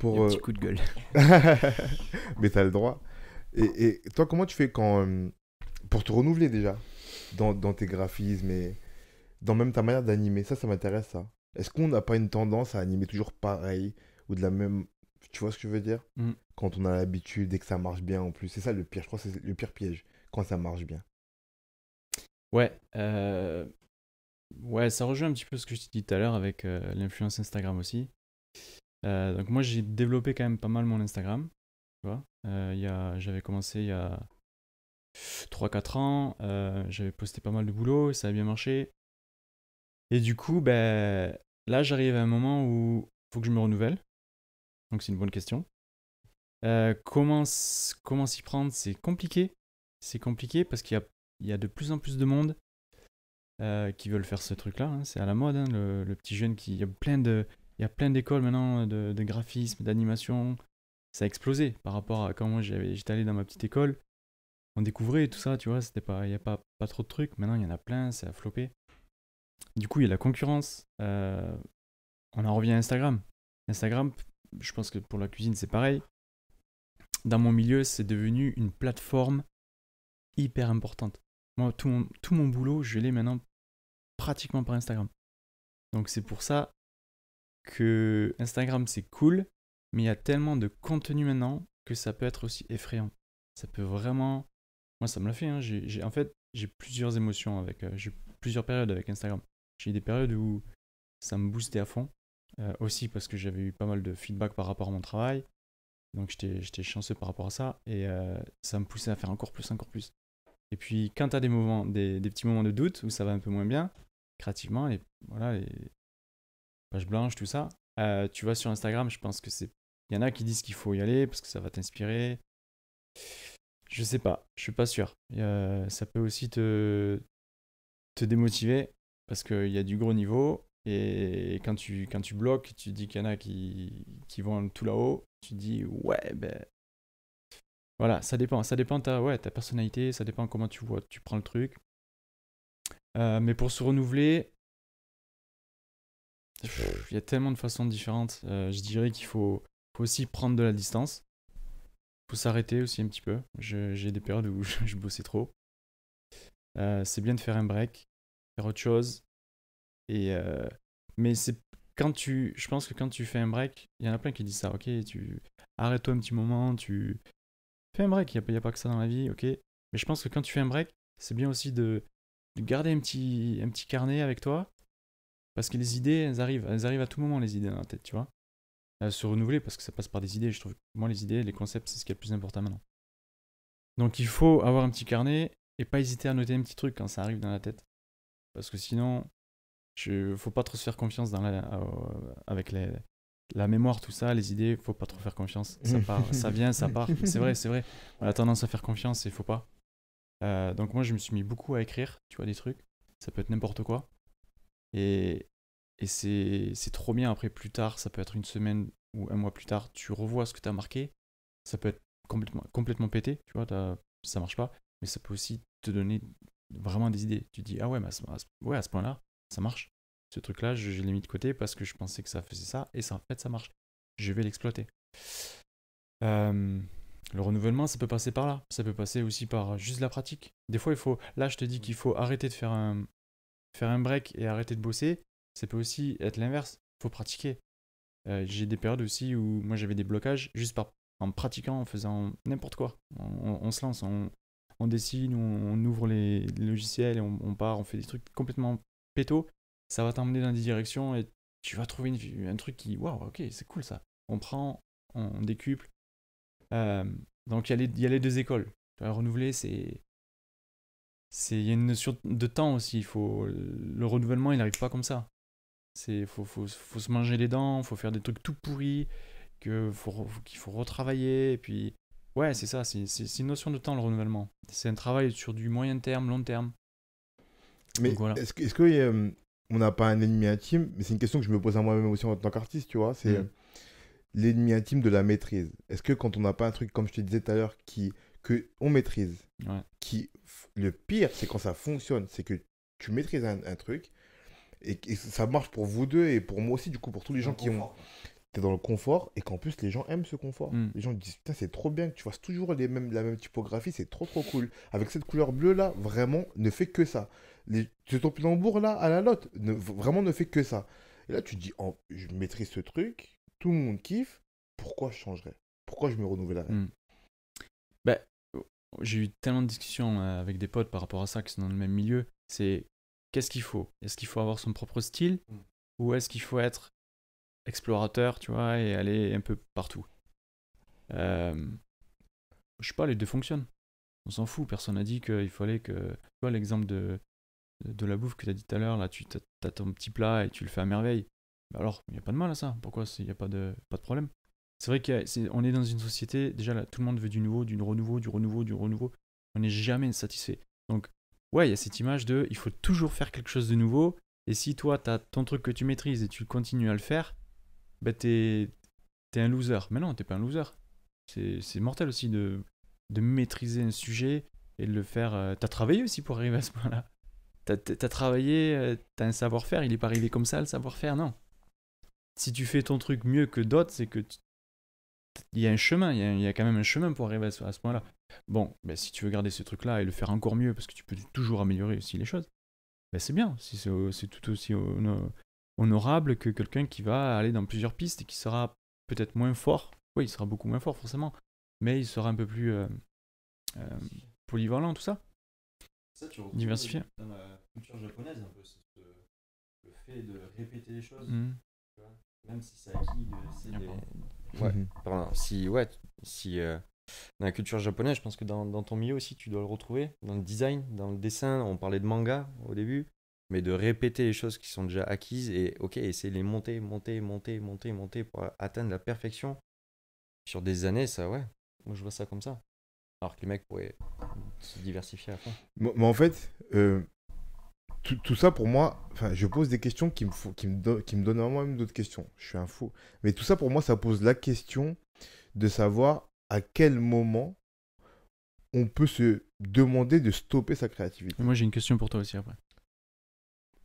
Speaker 2: petit coup de gueule.
Speaker 1: Mais t'as le droit. Et toi, comment tu fais pour te renouveler déjà dans tes graphismes et dans même ta manière d'animer? Ça m'intéresse, ça. Est-ce qu'on n'a pas une tendance à animer toujours pareil ou de la même Tu vois ce que je veux dire?
Speaker 2: Mm.
Speaker 1: Quand on a l'habitude et que ça marche bien en plus. C'est ça le pire. Je crois que c'est le pire piège. Quand ça marche bien.
Speaker 2: Ouais, ouais, ça rejoint un petit peu ce que je t'ai dit tout à l'heure avec l'influence Instagram aussi. Donc moi j'ai développé quand même pas mal mon Instagram, tu vois. J'avais commencé il y a 3-4 ans, j'avais posté pas mal de boulot, ça a bien marché. Et du coup, ben, là j'arrive à un moment où il faut que je me renouvelle. Donc c'est une bonne question. Comment s'y prendre? C'est compliqué. C'est compliqué parce qu'il y a de plus en plus de monde qui veulent faire ce truc-là. Hein. C'est à la mode, hein, le petit jeune qui. Il y a plein d'écoles maintenant de graphisme, d'animation. Ça a explosé par rapport à quand moi j'étais allé dans ma petite école. On découvrait tout ça, tu vois, il n'y a pas trop de trucs. Maintenant, il y en a plein, c'est à flopper. Du coup, il y a la concurrence. On en revient à Instagram. Instagram, je pense que pour la cuisine, c'est pareil. Dans mon milieu, c'est devenu une plateforme hyper importante. Moi, tout mon boulot, je l'ai maintenant pratiquement par Instagram. Donc c'est pour ça que Instagram, c'est cool, mais il y a tellement de contenu maintenant que ça peut être aussi effrayant. Ça peut vraiment... Moi, ça me l'a fait. Hein. En fait, j'ai plusieurs émotions avec... j'ai plusieurs périodes avec Instagram. J'ai eu des périodes où ça me boostait à fond. Aussi parce que j'avais eu pas mal de feedback par rapport à mon travail. Donc j'étais chanceux par rapport à ça. Et ça me poussait à faire encore plus, encore plus. Et puis quand tu as des petits moments de doute où ça va un peu moins bien, créativement, et voilà, les pages blanches, tout ça, tu vas sur Instagram, je pense que c'est... Il y en a qui disent qu'il faut y aller parce que ça va t'inspirer. Je sais pas, je suis pas sûr. Ça peut aussi te démotiver parce qu'il y a du gros niveau. Et quand tu bloques, tu dis qu'il y en a qui vont tout là-haut, tu dis ouais, ben voilà, ça dépend de ta personnalité, ça dépend comment tu prends le truc. Mais pour se renouveler, il y a tellement de façons différentes. Je dirais qu'il faut aussi prendre de la distance. Il faut s'arrêter aussi un petit peu. J'ai des périodes où je bossais trop. C'est bien de faire un break, faire autre chose. Mais je pense que quand tu fais un break, il y en a plein qui disent ça. Ok, arrête-toi un petit moment, tu fais un break. Il n'y a pas que ça dans la vie, ok. Mais je pense que quand tu fais un break, c'est bien aussi de garder un petit carnet avec toi. Parce que les idées, elles arrivent à tout moment, les idées dans la tête, tu vois. Se renouveler parce que ça passe par des idées. Je trouve que moi, les idées, les concepts, c'est ce qui est le plus important maintenant. Donc il faut avoir un petit carnet et pas hésiter à noter un petit truc quand ça arrive dans la tête. Parce que sinon, faut pas trop se faire confiance avec la mémoire, tout ça, les idées, faut pas trop faire confiance. Ça part, ça vient, ça part. C'est vrai. On a tendance à faire confiance et faut pas. Donc moi, je me suis mis beaucoup à écrire, tu vois, des trucs. Ça peut être n'importe quoi. Et c'est trop bien. Après, plus tard, ça peut être une semaine ou un mois plus tard, tu revois ce que tu as marqué. Ça peut être complètement pété, tu vois, ça marche pas. Mais ça peut aussi te donner vraiment des idées. Tu te dis, ah ouais, mais à ce point-là, ça marche. Ce truc-là, je l'ai mis de côté parce que je pensais que ça faisait ça. Et ça, en fait, ça marche. Je vais l'exploiter. Le renouvellement, ça peut passer par là. Ça peut passer aussi par juste la pratique. Des fois, là, je te dis qu'il faut arrêter de faire un break et arrêter de bosser. Ça peut aussi être l'inverse. Il faut pratiquer. J'ai des périodes aussi où moi, j'avais des blocages juste en pratiquant, en faisant n'importe quoi. On se lance, on dessine, on ouvre les logiciels et on part, on fait des trucs complètement péto. Ça va t'emmener dans des directions et tu vas trouver un truc qui, waouh, ok, c'est cool ça. On prend, on décuple. Donc il y a les deux écoles. Renouveler, il y a une notion de temps aussi. Le renouvellement, il n'arrive pas comme ça. Faut se manger les dents, faut faire des trucs tout pourris, qu'il faut retravailler. Et puis, ouais, c'est ça, c'est une notion de temps, le renouvellement. C'est un travail sur du moyen terme, long terme.
Speaker 1: Mais
Speaker 2: donc, voilà.
Speaker 1: est-ce que on n'a pas un ennemi intime? Mais c'est une question que je me pose à moi-même aussi en tant qu'artiste, tu vois. C'est l'ennemi intime de la maîtrise. Est-ce que quand on n'a pas un truc, comme je te disais tout à l'heure, que on maîtrise,
Speaker 2: ouais.
Speaker 1: Le pire, c'est quand ça fonctionne, c'est que tu maîtrises un truc et ça marche pour vous deux et pour moi aussi, du coup, pour tous les gens qui ont... T'es dans le confort et qu'en plus les gens aiment ce confort. Les gens disent putain, c'est trop bien que tu fasses toujours la même typographie, c'est trop cool. Avec cette couleur bleue là, vraiment ne fait que ça. Ce topinambour là à la lotte, vraiment ne fait que ça. Et là tu te dis, je maîtrise ce truc, tout le monde kiffe, pourquoi je changerais? Pourquoi je me renouvellerais?
Speaker 2: Hmm. Bah, j'ai eu tellement de discussions avec des potes par rapport à ça qui sont dans le même milieu. C'est qu'est-ce qu'il faut? Est-ce qu'il faut avoir son propre style ou est-ce qu'il faut être explorateur, tu vois, et aller un peu partout? Je sais pas, les deux fonctionnent. On s'en fout, personne n'a dit qu'il fallait que... Tu vois l'exemple de la bouffe que tu as dit tout à l'heure, là, tu as ton petit plat et tu le fais à merveille. Bah alors, il n'y a pas de mal à ça. Pourquoi il n'y a pas de problème? C'est vrai qu'on est dans une société, déjà là, tout le monde veut du nouveau, du renouveau, du renouveau, du renouveau. On n'est jamais satisfait. Donc, ouais, il y a cette image de, il faut toujours faire quelque chose de nouveau. Et si toi, tu as ton truc que tu maîtrises et tu continues à le faire, bah t'es un loser. Mais non, t'es pas un loser. C'est mortel aussi de maîtriser un sujet et de le faire. T'as travaillé aussi pour arriver à ce point-là. T'as travaillé, t'as un savoir-faire, il est pas arrivé comme ça le savoir-faire, non. Si tu fais ton truc mieux que d'autres, c'est que il y a un chemin, il y a quand même un chemin pour arriver à ce point-là. Bon, ben, si tu veux garder ce truc-là et le faire encore mieux, parce que tu peux toujours améliorer aussi les choses, ben c'est bien. Si c'est tout aussi honorable que quelqu'un qui va aller dans plusieurs pistes et qui sera peut-être moins fort. Oui, il sera beaucoup moins fort forcément, mais il sera un peu plus polyvalent, tout ça.
Speaker 4: Ça, tu retrouves
Speaker 2: Diversifié.
Speaker 4: dans la culture japonaise un peu, le fait de répéter les choses,
Speaker 2: Mhm.
Speaker 4: tu vois, même si c'est acquis, c'est des...
Speaker 3: Ouais,
Speaker 1: Mhm.
Speaker 3: pardon. Si dans la culture japonaise, je pense que dans ton milieu aussi, tu dois le retrouver. Dans le design, dans le dessin, on parlait de manga au début, mais de répéter les choses qui sont déjà acquises et ok, essayer de les monter pour atteindre la perfection sur des années, ça, ouais. Moi, je vois ça comme ça. Alors que les mecs pourraient se diversifier à fond.
Speaker 1: Mais en fait, tout ça pour moi, enfin, je pose des questions qui me donnent vraiment même d'autres questions. Je suis un fou. Mais tout ça pour moi, ça pose la question de savoir à quel moment on peut se demander de stopper sa créativité.
Speaker 2: Et moi j'ai une question pour toi aussi après.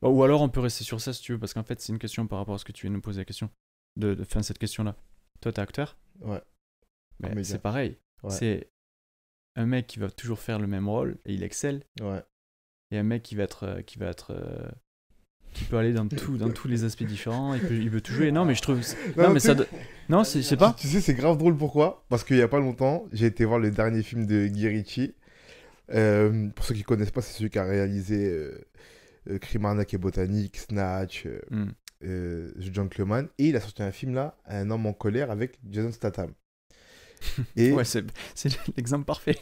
Speaker 2: Ou alors on peut rester sur ça si tu veux, parce qu'en fait c'est une question par rapport à ce que tu viens de nous poser la question. Fin, cette question-là. Toi t'es acteur,
Speaker 1: Ouais.
Speaker 2: mais
Speaker 1: Comédien.
Speaker 2: c'est pareil.
Speaker 1: Ouais.
Speaker 2: C'est un mec qui va toujours faire le même rôle et il excelle,
Speaker 1: Ouais.
Speaker 2: et un mec qui peut aller dans tous les aspects différents, il peut tout jouer. Non mais je trouve... Non mais
Speaker 1: tu
Speaker 2: ça...
Speaker 1: sais-
Speaker 2: Non, je sais pas.
Speaker 1: Tu sais, c'est grave drôle pourquoi? Parce qu'il y a pas longtemps, j'ai été voir le dernier film de Guy Ritchie. Pour ceux qui connaissent pas, c'est celui qui a réalisé Crime, Arnaque et Botanique, Snatch,
Speaker 2: Hmm.
Speaker 1: The Gentleman. Et il a sorti un film là, Un homme en colère avec Jason Statham. Et,
Speaker 2: Ouais, c'est l'exemple parfait.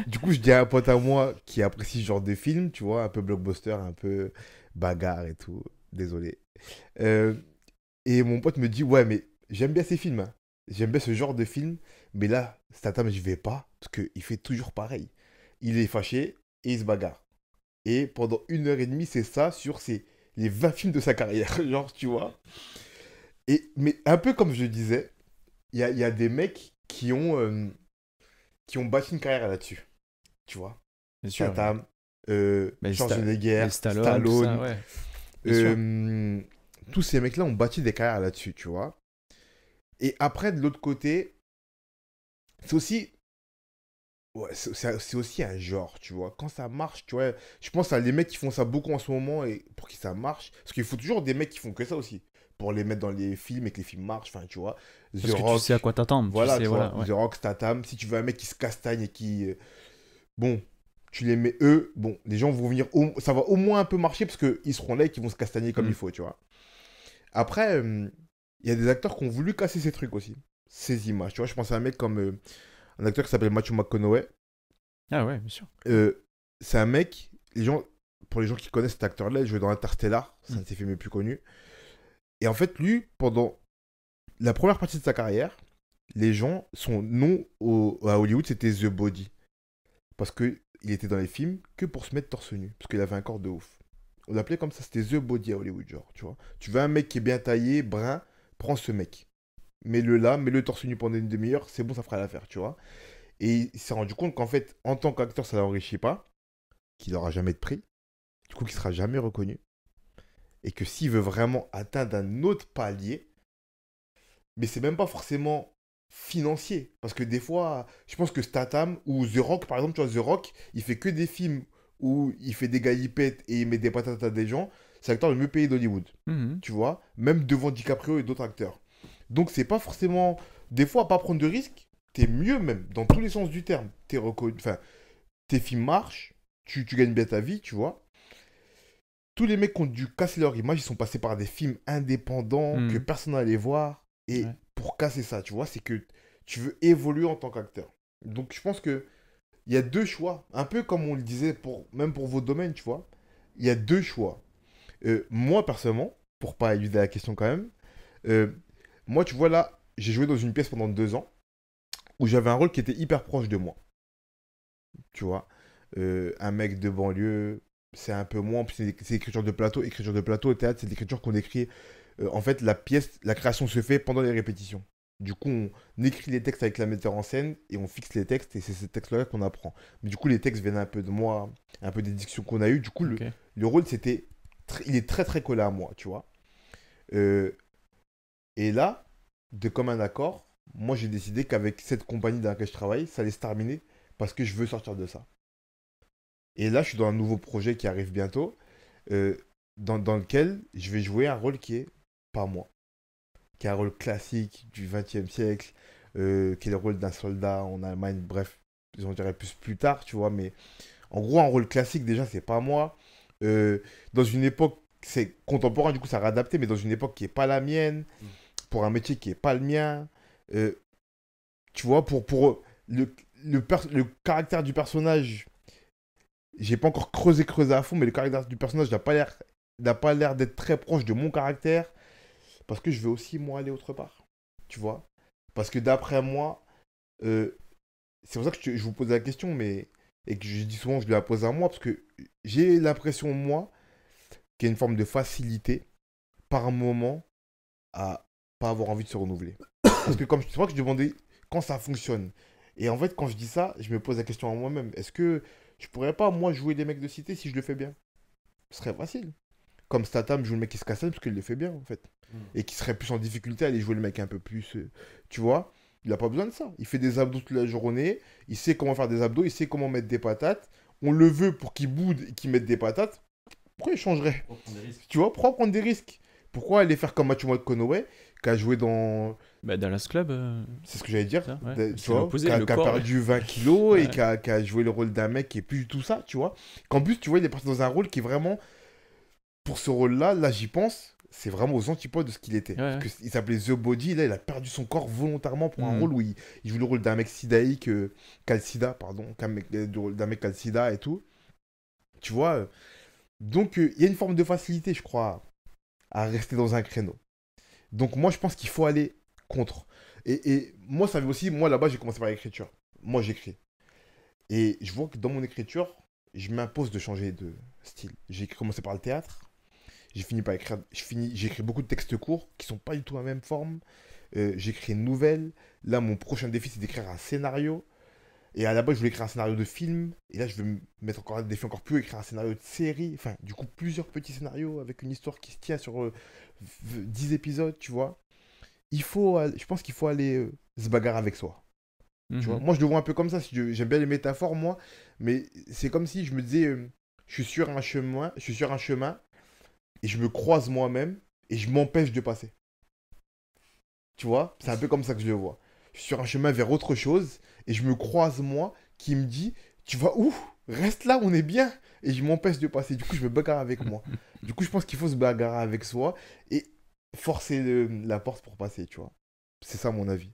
Speaker 1: du coup, je dis à un pote à moi qui apprécie ce genre de film, tu vois, un peu blockbuster, un peu bagarre et tout. Désolé. Euh, et mon pote me dit, ouais, mais j'aime bien ces films, hein. J'aime bien ce genre de film. Mais là, Statham, je vais pas. Parce qu'il fait toujours pareil. Il est fâché et il se bagarre. Et pendant 1h30, c'est ça sur les 20 films de sa carrière. Genre, tu vois. Mais un peu comme je disais, il y a des mecs qui ont bâti une carrière là-dessus. Tu vois.
Speaker 2: Bien sûr.
Speaker 1: Statham,
Speaker 2: Mais
Speaker 1: Schwarzenegger,
Speaker 2: les Stallone, tout
Speaker 1: Stallone.
Speaker 2: ça, ouais. Bien sûr.
Speaker 1: Tous ces mecs-là ont bâti des carrières là-dessus, tu vois. Et après, de l'autre côté, c'est aussi... Ouais, c'est aussi un genre, tu vois. Quand ça marche, tu vois, je pense à les mecs qui font ça beaucoup en ce moment et pour qui ça marche. Parce qu'il faut toujours des mecs qui font que ça aussi. Pour les mettre dans les films et que les films marchent, enfin, tu vois. The
Speaker 2: Parce que tu
Speaker 1: Rock,
Speaker 2: sais à quoi t'attendre.
Speaker 1: voilà,
Speaker 2: tu sais,
Speaker 1: tu
Speaker 2: voilà,
Speaker 1: vois.
Speaker 2: ouais.
Speaker 1: The Rock, Statham. Si tu veux un mec qui se castagne et qui... bon, tu les mets eux, bon, les gens vont venir... ça va au moins un peu marcher parce qu'ils seront là et qu'ils vont se castagner comme il faut, tu vois. Après, il y a des acteurs qui ont voulu casser ces trucs aussi. Ces images, tu vois. Je pense à un mec comme... un acteur qui s'appelle Matthew McConaughey.
Speaker 2: Ah ouais, bien sûr.
Speaker 1: C'est un mec, pour les gens qui connaissent cet acteur-là, il jouait dans Interstellar, c'est un de ses films les plus connus. Et en fait, lui, pendant la première partie de sa carrière, les gens, son nom à Hollywood, c'était The Body. Parce qu'il était dans les films que pour se mettre torse nu, parce qu'il avait un corps de ouf. On l'appelait comme ça, c'était The Body à Hollywood, genre, tu vois. Tu veux un mec qui est bien taillé, brun, prends ce mec. Mets-le là, mets-le torse nu pendant une demi-heure, c'est bon, ça fera l'affaire, tu vois. Et il s'est rendu compte qu'en fait, en tant qu'acteur, ça ne l'enrichit pas, qu'il n'aura jamais de prix, du coup, qu'il ne sera jamais reconnu. Et que s'il veut vraiment atteindre un autre palier, mais c'est même pas forcément financier. Parce que des fois, je pense que Statham ou The Rock, par exemple, tu vois, The Rock, il fait que des films où il fait des galipettes et il met des patates à des gens. C'est l'acteur le mieux payé d'Hollywood,
Speaker 2: Mhm.
Speaker 1: tu vois, même devant DiCaprio et d'autres acteurs. Donc, c'est pas forcément des fois, à pas prendre de risques, t'es mieux même, dans tous les sens du terme. T'es reconnu, enfin, tes films marchent, tu gagnes bien ta vie, tu vois. Tous les mecs qui ont dû casser leur image, ils sont passés par des films indépendants que personne n'allait voir. Et
Speaker 2: Ouais.
Speaker 1: pour casser ça, tu vois, c'est que tu veux évoluer en tant qu'acteur. Donc je pense que il y a deux choix, un peu comme on le disait même pour vos domaines, tu vois. Il y a deux choix. Moi, personnellement, pour pas éluder la question quand même, euh, moi, tu vois, là, j'ai joué dans une pièce pendant 2 ans où j'avais un rôle qui était hyper proche de moi. Tu vois, un mec de banlieue, c'est un peu moins, puis c'est écriture de plateau. Écriture de plateau au théâtre, c'est l'écriture qu'on écrit. En fait, la pièce, la création se fait pendant les répétitions. Du coup, on écrit les textes avec la metteur en scène et on fixe les textes et c'est ces textes-là qu'on apprend. Mais du coup, les textes viennent un peu de moi, un peu des discussions qu'on a eues. Du coup,
Speaker 2: Ok.
Speaker 1: le rôle, il est très très collé à moi, tu vois. Euh, et là, de commun accord, moi j'ai décidé qu'avec cette compagnie dans laquelle je travaille, ça allait se terminer parce que je veux sortir de ça. Et là, je suis dans un nouveau projet qui arrive bientôt, euh, dans lequel je vais jouer un rôle qui est pas moi, qui est un rôle classique du XXe siècle, qui est le rôle d'un soldat en Allemagne, bref, j'en dirai plus tard, tu vois, mais en gros, un rôle classique, déjà, c'est pas moi. Euh, dans une époque, c'est contemporain, du coup, ça a réadapté, mais dans une époque qui est pas la mienne, pour un métier qui est pas le mien, euh, tu vois, pour le caractère du personnage, j'ai pas encore creusé à fond, mais le caractère du personnage n'a pas l'air d'être très proche de mon caractère, parce que je veux aussi, moi, aller autre part, tu vois. Parce que d'après moi, euh, c'est pour ça que je vous pose la question, mais, et que je dis souvent que je la pose à moi, parce que j'ai l'impression, moi, qu'il y a une forme de facilité, par moment, à pas avoir envie de se renouveler. Parce que comme c'est pour ça que je demandais quand ça fonctionne. Et en fait, quand je dis ça, je me pose la question à moi-même. Est-ce que je pourrais pas, moi, jouer des mecs de cité si je le fais bien? Ce serait facile. Comme Statham joue le mec qui se casse parce qu'il le fait bien, en fait. Et qui serait plus en difficulté à aller jouer le mec un peu plus. Tu vois? Il n'a pas besoin de ça. Il fait des abdos toute la journée. Il sait comment faire des abdos. Il sait comment mettre des patates. On le veut pour qu'il boude et qu'il mette des patates. Pourquoi il changerait?
Speaker 4: Pour prendre des risques.
Speaker 1: Tu vois? Pourquoi prendre des risques? Pourquoi aller faire comme Matthew McConaughey, qui a joué dans.
Speaker 2: Bah, Dallas Club,
Speaker 1: C'est ce que j'allais dire.
Speaker 2: ça, ouais.
Speaker 1: Tu
Speaker 2: C'est
Speaker 1: vois,
Speaker 2: l'opposé,
Speaker 1: qui a,
Speaker 2: le
Speaker 1: qui a
Speaker 2: corps,
Speaker 1: perdu 20 kilos et
Speaker 2: Ouais.
Speaker 1: qui a joué le rôle d'un mec qui est plus du tout ça, tu vois. Qu'en plus, tu vois, il est parti dans un rôle qui est vraiment. Pour ce rôle-là, là, j'y pense, c'est vraiment aux antipodes de ce qu'il était.
Speaker 2: Ouais,
Speaker 1: Parce qu'il s'appelait The Body, là, il a perdu son corps volontairement pour un
Speaker 2: Mhm.
Speaker 1: rôle où il joue le rôle d'un mec sidaïque, Calcida, pardon, d'un mec Calcida et tout. Tu vois. Donc, il y a une forme de facilité, je crois, à rester dans un créneau. Donc, moi, je pense qu'il faut aller contre. Et moi, ça veut aussi, moi, là-bas, j'ai commencé par l'écriture. Moi, j'écris. Et je vois que dans mon écriture, je m'impose de changer de style. J'ai commencé par le théâtre. J'ai fini par écrire. J'ai écrit beaucoup de textes courts qui sont pas du tout la même forme. J'ai écrit une nouvelle. Là, mon prochain défi, c'est d'écrire un scénario. Et à la base, je voulais écrire un scénario de film. Et là, je vais me mettre encore un défi encore plus, écrire un scénario de série. Enfin, du coup, plusieurs petits scénarios avec une histoire qui se tient sur 10 épisodes, tu vois. Je pense qu'il faut aller se bagarrer avec soi. Tu vois,
Speaker 2: Mhm.
Speaker 1: moi, je le vois un peu comme ça. J'aime bien les métaphores, moi. Mais c'est comme si je me disais, je suis sur un chemin et je me croise moi-même et je m'empêche de passer. Tu vois, c'est un peu comme ça que je le vois. Je suis sur un chemin vers autre chose et je me croise moi qui me dit, tu vas où? Reste là, on est bien. Et je m'empêche de passer. Du coup, je me bagarre avec moi. Du coup, je pense qu'il faut se bagarrer avec soi et forcer la porte pour passer, tu vois. C'est ça mon avis.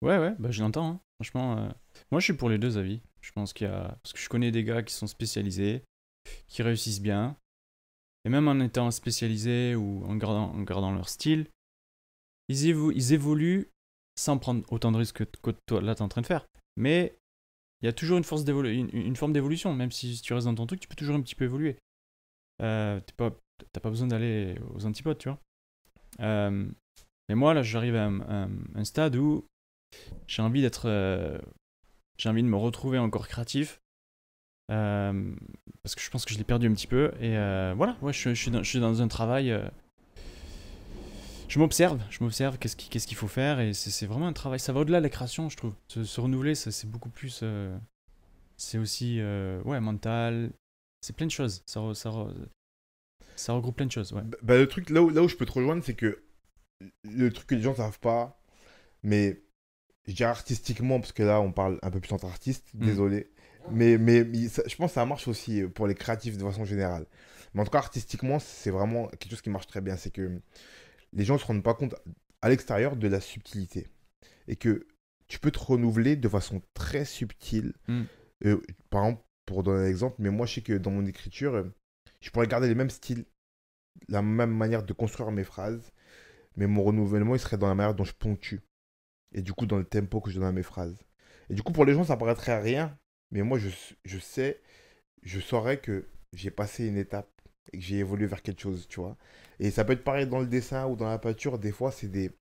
Speaker 2: Ouais, ouais, bah je l'entends, hein. Franchement, moi je suis pour les deux avis. Je pense qu'il y a. Parce que je connais des gars qui sont spécialisés, qui réussissent bien. Et même en étant spécialisés ou en gardant leur style, ils évoluent sans prendre autant de risques que toi là t'es en train de faire. Mais il y a toujours une forme d'évolution. Même si tu restes dans ton truc, tu peux toujours un petit peu évoluer. T'as pas besoin d'aller aux antipodes, tu vois. Et moi là, j'arrive à un stade où j'ai envie j'ai envie de me retrouver encore créatif. Parce que je pense que je l'ai perdu un petit peu. Et voilà, ouais, je suis dans un travail. Je m'observe, qu'est-ce qu'il faut faire. Et c'est vraiment un travail. Ça va au-delà de la création, je trouve. Se renouveler, c'est beaucoup plus. C'est aussi ouais, mental. C'est plein de choses. Ça regroupe plein de choses. Ouais.
Speaker 1: Le truc, là où je peux te rejoindre, c'est que le truc que les gens ne savent pas, Mais je dirais artistiquement, parce que là, on parle un peu plus entre artistes,
Speaker 2: Mm.
Speaker 1: désolé. Je pense que ça marche aussi pour les créatifs de façon générale. Mais en tout cas, artistiquement, c'est vraiment quelque chose qui marche très bien. C'est que les gens ne se rendent pas compte à l'extérieur de la subtilité. Et que tu peux te renouveler de façon très subtile.
Speaker 2: Mm.
Speaker 1: Par exemple, pour donner un exemple, mais moi, je sais que dans mon écriture, je pourrais garder les mêmes styles, la même manière de construire mes phrases, mais mon renouvellement, il serait dans la manière dont je ponctue. Et du coup, dans le tempo que je donne à mes phrases. Et du coup, pour les gens, ça paraîtrait rien. Mais moi, je saurais que j'ai passé une étape et que j'ai évolué vers quelque chose, tu vois. Et ça peut être pareil dans le dessin ou dans la peinture. Des fois, c'est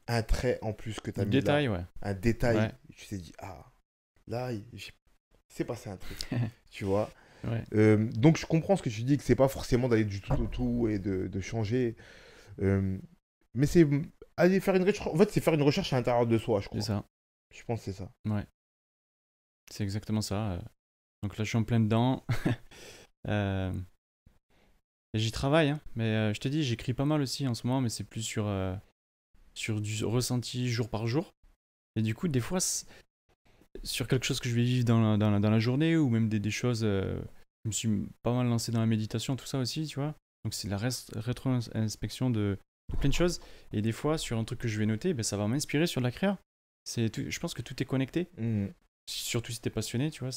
Speaker 1: un trait en plus que tu as mis là.
Speaker 2: Détail, ouais.
Speaker 1: Un détail.
Speaker 2: Ouais.
Speaker 1: Tu t'es dit, ah, là, c'est passé un truc. Tu vois.
Speaker 2: Ouais.
Speaker 1: Donc, je comprends ce que tu dis, que c'est pas forcément d'aller du tout au tout et de changer. Mais c'est aller faire une recherche. En fait, c'est faire une recherche à l'intérieur de soi, je crois.
Speaker 2: C'est ça.
Speaker 1: Je pense que c'est ça.
Speaker 2: Ouais. C'est exactement ça. Donc là, je suis en plein dedans. Et j'y travaille, hein. Mais je te dis, j'écris pas mal aussi en ce moment, mais c'est plus sur du ressenti jour par jour. Et du coup, des fois, sur quelque chose que je vais vivre dans la journée, ou même des choses. Je me suis pas mal lancé dans la méditation, tout ça aussi, tu vois. Donc c'est la rétro-inspection de plein de choses. Et des fois, sur un truc que je vais noter, ben, ça va m'inspirer sur de la créa. Je pense que tout est connecté.
Speaker 1: Mhm.
Speaker 2: Surtout si t'es passionné, tu vois,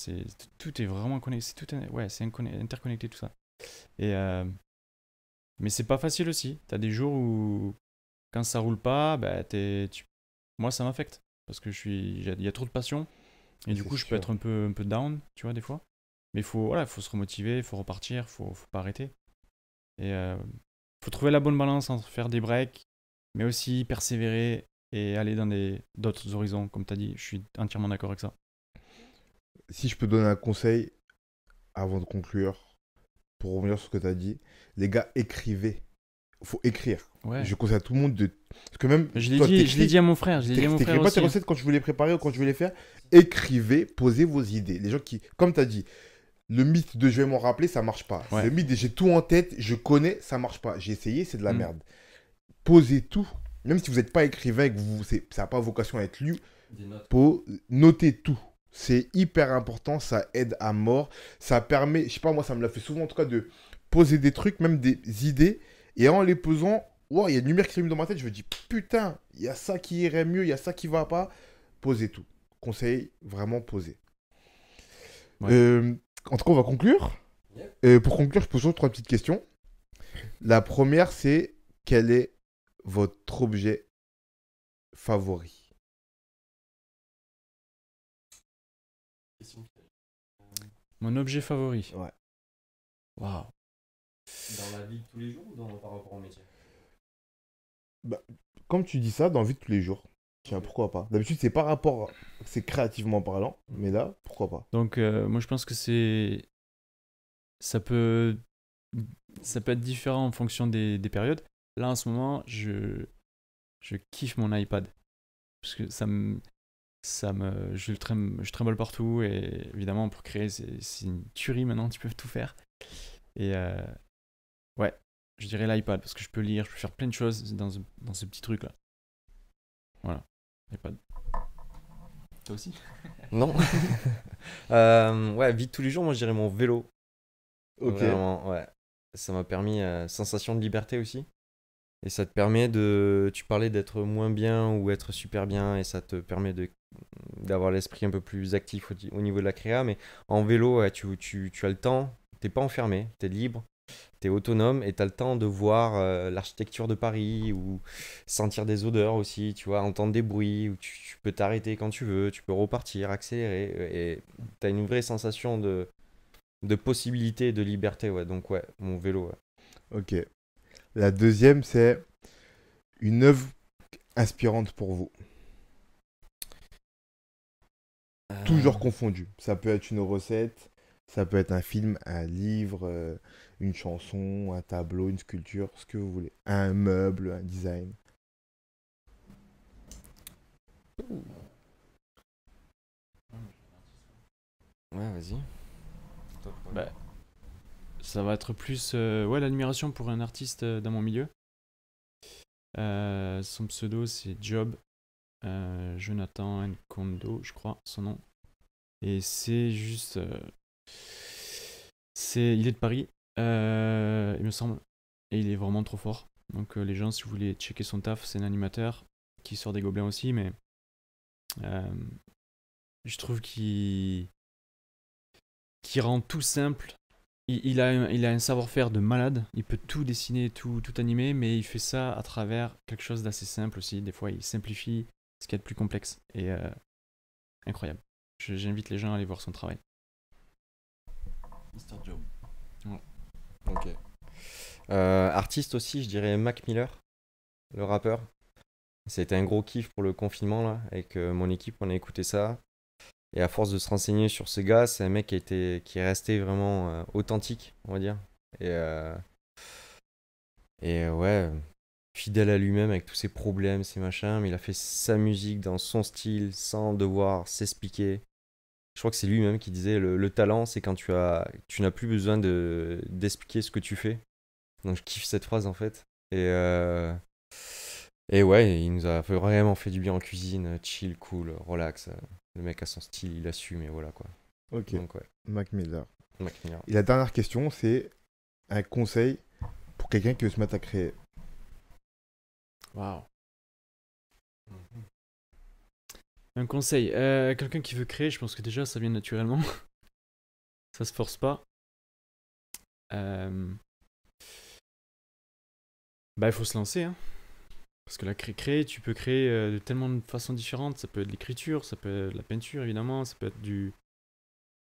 Speaker 2: tout est vraiment connecté. C'est interconnecté tout ça. Et mais c'est pas facile aussi. T'as des jours où quand ça roule pas, bah moi ça m'affecte parce que il y a trop de passion et du
Speaker 1: C'est
Speaker 2: coup je peux
Speaker 1: sûr.
Speaker 2: être un peu down, tu vois, des fois. Mais faut se remotiver, faut repartir, faut pas arrêter. Et faut trouver la bonne balance entre faire des breaks, mais aussi persévérer et aller dans d'autres horizons, comme t'as dit. Je suis entièrement d'accord avec ça.
Speaker 1: Si je peux donner un conseil avant de conclure, pour revenir sur ce que tu as dit, les gars, écrivez. Faut écrire.
Speaker 2: Ouais.
Speaker 1: Je conseille à tout le monde de. Parce que même.
Speaker 2: Je l'ai
Speaker 1: toi,
Speaker 2: dit,
Speaker 1: t'écris-
Speaker 2: à mon frère. Je l'ai dit à mon frère
Speaker 1: T'écris pas tes
Speaker 2: aussi.
Speaker 1: recettes quand tu veux les préparer ou quand tu veux les faire. Écrivez, posez vos idées. Les gens qui. Comme tu as dit, le mythe de je vais m'en rappeler, ça marche pas.
Speaker 2: Ouais.
Speaker 1: Le mythe de j'ai tout en tête, je connais, ça marche pas. J'ai essayé, c'est de la
Speaker 2: Mm.
Speaker 1: merde. Posez tout. Même si vous n'êtes pas écrivain et que ça n'a pas vocation à être lu,
Speaker 4: Des notes.
Speaker 1: notez tout. C'est hyper important, ça aide à mort. Ça permet, je sais pas, moi, ça me l'a fait souvent en tout cas de poser des trucs, même des idées, et en les posant, wow, il y a une lumière qui s'allume dans ma tête, je me dis putain, il y a ça qui irait mieux, il y a ça qui va pas. Posez tout. Conseil, vraiment poser.
Speaker 2: Ouais.
Speaker 1: En tout cas, on va conclure.
Speaker 4: Yep.
Speaker 1: Pour conclure, je pose toujours 3 petites questions. La première, c'est quel est votre objet favori?
Speaker 4: Question
Speaker 2: Mon objet favori.
Speaker 1: Ouais.
Speaker 2: Waouh.
Speaker 4: dans la vie de tous les jours ou par rapport au métier?
Speaker 1: Comme tu dis ça, dans la vie de tous les jours. Tiens, pourquoi pas? D'habitude, c'est par rapport, c'est créativement parlant, mais là, pourquoi pas?
Speaker 2: Donc moi je pense que ça peut être différent en fonction des périodes. Là en ce moment, je kiffe mon iPad parce que je trimballe partout et évidemment pour créer c'est une tuerie maintenant, tu peux tout faire. Et ouais, je dirais l'iPad parce que je peux lire, je peux faire plein de choses dans ce petit truc là. Voilà, iPad. Toi aussi?
Speaker 3: Non. Ouais, vie de tous les jours, moi je dirais mon vélo.
Speaker 1: Ok.
Speaker 3: Vraiment, ouais. Ça m'a permis sensation de liberté aussi. Et ça te permet tu parlais d'être moins bien ou être super bien et ça te permet d'avoir l'esprit un peu plus actif au niveau de la créa. Mais en vélo, ouais, tu as le temps, t'es pas enfermé, t'es libre, t'es autonome et t'as le temps de voir l'architecture de Paris ou sentir des odeurs aussi, tu vois, entendre des bruits, ou tu peux t'arrêter quand tu veux, tu peux repartir, accélérer et t'as une vraie sensation de possibilité et de liberté, ouais. Donc ouais, mon vélo, ouais.
Speaker 1: Ok. La deuxième, c'est une œuvre inspirante pour vous. Tout genre confondu. Ça peut être une recette, ça peut être un film, un livre, une chanson, un tableau, une sculpture, ce que vous voulez. Un meuble, un design.
Speaker 3: Ouais, vas-y.
Speaker 2: Bah, ça va être plus l'admiration pour un artiste dans mon milieu. Son pseudo c'est Job. Jonathan Nkondo, je crois, son nom. Et c'est juste... il est de Paris, il me semble. Et il est vraiment trop fort. Donc les gens, si vous voulez checker son taf, c'est un animateur qui sort des gobelins aussi, mais je trouve qu'il rend tout simple. Il a un savoir-faire de malade. Il peut tout dessiner, tout animer, mais il fait ça à travers quelque chose d'assez simple aussi. Des fois, il simplifie ce qu'il y a de plus complexe. Et incroyable. J'invite les gens à aller voir son travail.
Speaker 4: Mr. Joe.
Speaker 3: Ok. Artiste aussi, je dirais Mac Miller, le rappeur. C'était un gros kiff pour le confinement là, avec mon équipe, on a écouté ça. Et à force de se renseigner sur ce gars, c'est un mec qui est resté vraiment authentique, on va dire. Et ouais, fidèle à lui-même avec tous ses problèmes, ses machins, mais il a fait sa musique dans son style sans devoir s'expliquer. Je crois que c'est lui-même qui disait le talent, c'est quand tu n'as plus besoin d'expliquer ce que tu fais. Donc je kiffe cette phrase en fait. Et ouais, il nous a vraiment fait du bien en cuisine, chill, cool, relax. Le mec a son style, il assume et voilà quoi.
Speaker 1: Ok,
Speaker 3: Donc ouais,
Speaker 1: Mac Miller.
Speaker 3: Mac Miller.
Speaker 1: Et la dernière question, c'est un conseil pour quelqu'un qui veut se mettre à créer.
Speaker 2: Waouh. Un conseil, quelqu'un qui veut créer, je pense que déjà ça vient naturellement. Ça se force pas. Il faut se lancer, hein. Parce que la créer, tu peux créer de tellement de façons différentes. Ça peut être de l'écriture, ça peut être de la peinture évidemment, ça peut être du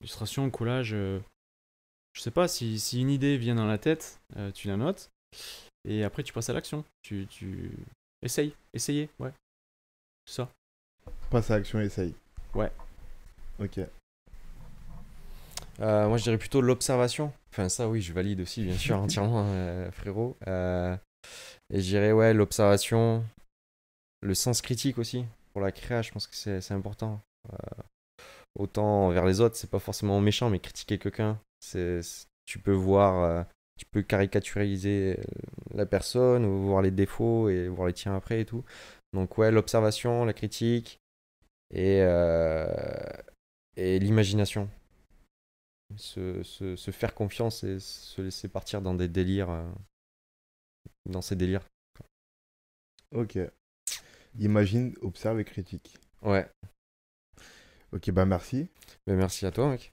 Speaker 2: illustration, collage. Je sais pas, si une idée vient dans la tête, tu la notes et après tu passes à l'action. Tu essayez, ouais. C'est ça.
Speaker 1: Passe à l'action et essaye.
Speaker 2: Ouais.
Speaker 1: Ok.
Speaker 3: Moi je dirais plutôt l'observation. Enfin ça oui, je valide aussi bien sûr entièrement frérot. Et je dirais ouais, l'observation, le sens critique aussi pour la créa, je pense que c'est important. Autant envers les autres, c'est pas forcément méchant, mais critiquer quelqu'un, tu peux voir, tu peux caricaturaliser la personne ou voir les défauts et voir les tiens après et tout. Donc ouais, l'observation, la critique et l'imagination. Se faire confiance et se laisser partir dans des délires, dans ces délires.
Speaker 1: Ok. Imagine, observe et critique.
Speaker 3: Ouais,
Speaker 1: Ok, bah merci.
Speaker 3: ben merci à toi mec.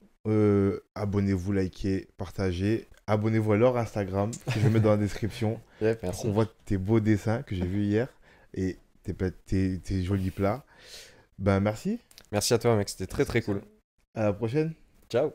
Speaker 1: Abonnez-vous, likez, partagez. Abonnez-vous à leur Instagram que je vais mettre dans la description.
Speaker 3: Ouais,
Speaker 1: Pour
Speaker 3: merci.
Speaker 1: qu'on voit tes beaux dessins que j'ai vus hier et tes jolis plats. Ben merci.
Speaker 3: Merci à toi mec, c'était très très cool.
Speaker 1: À la prochaine.
Speaker 3: Ciao.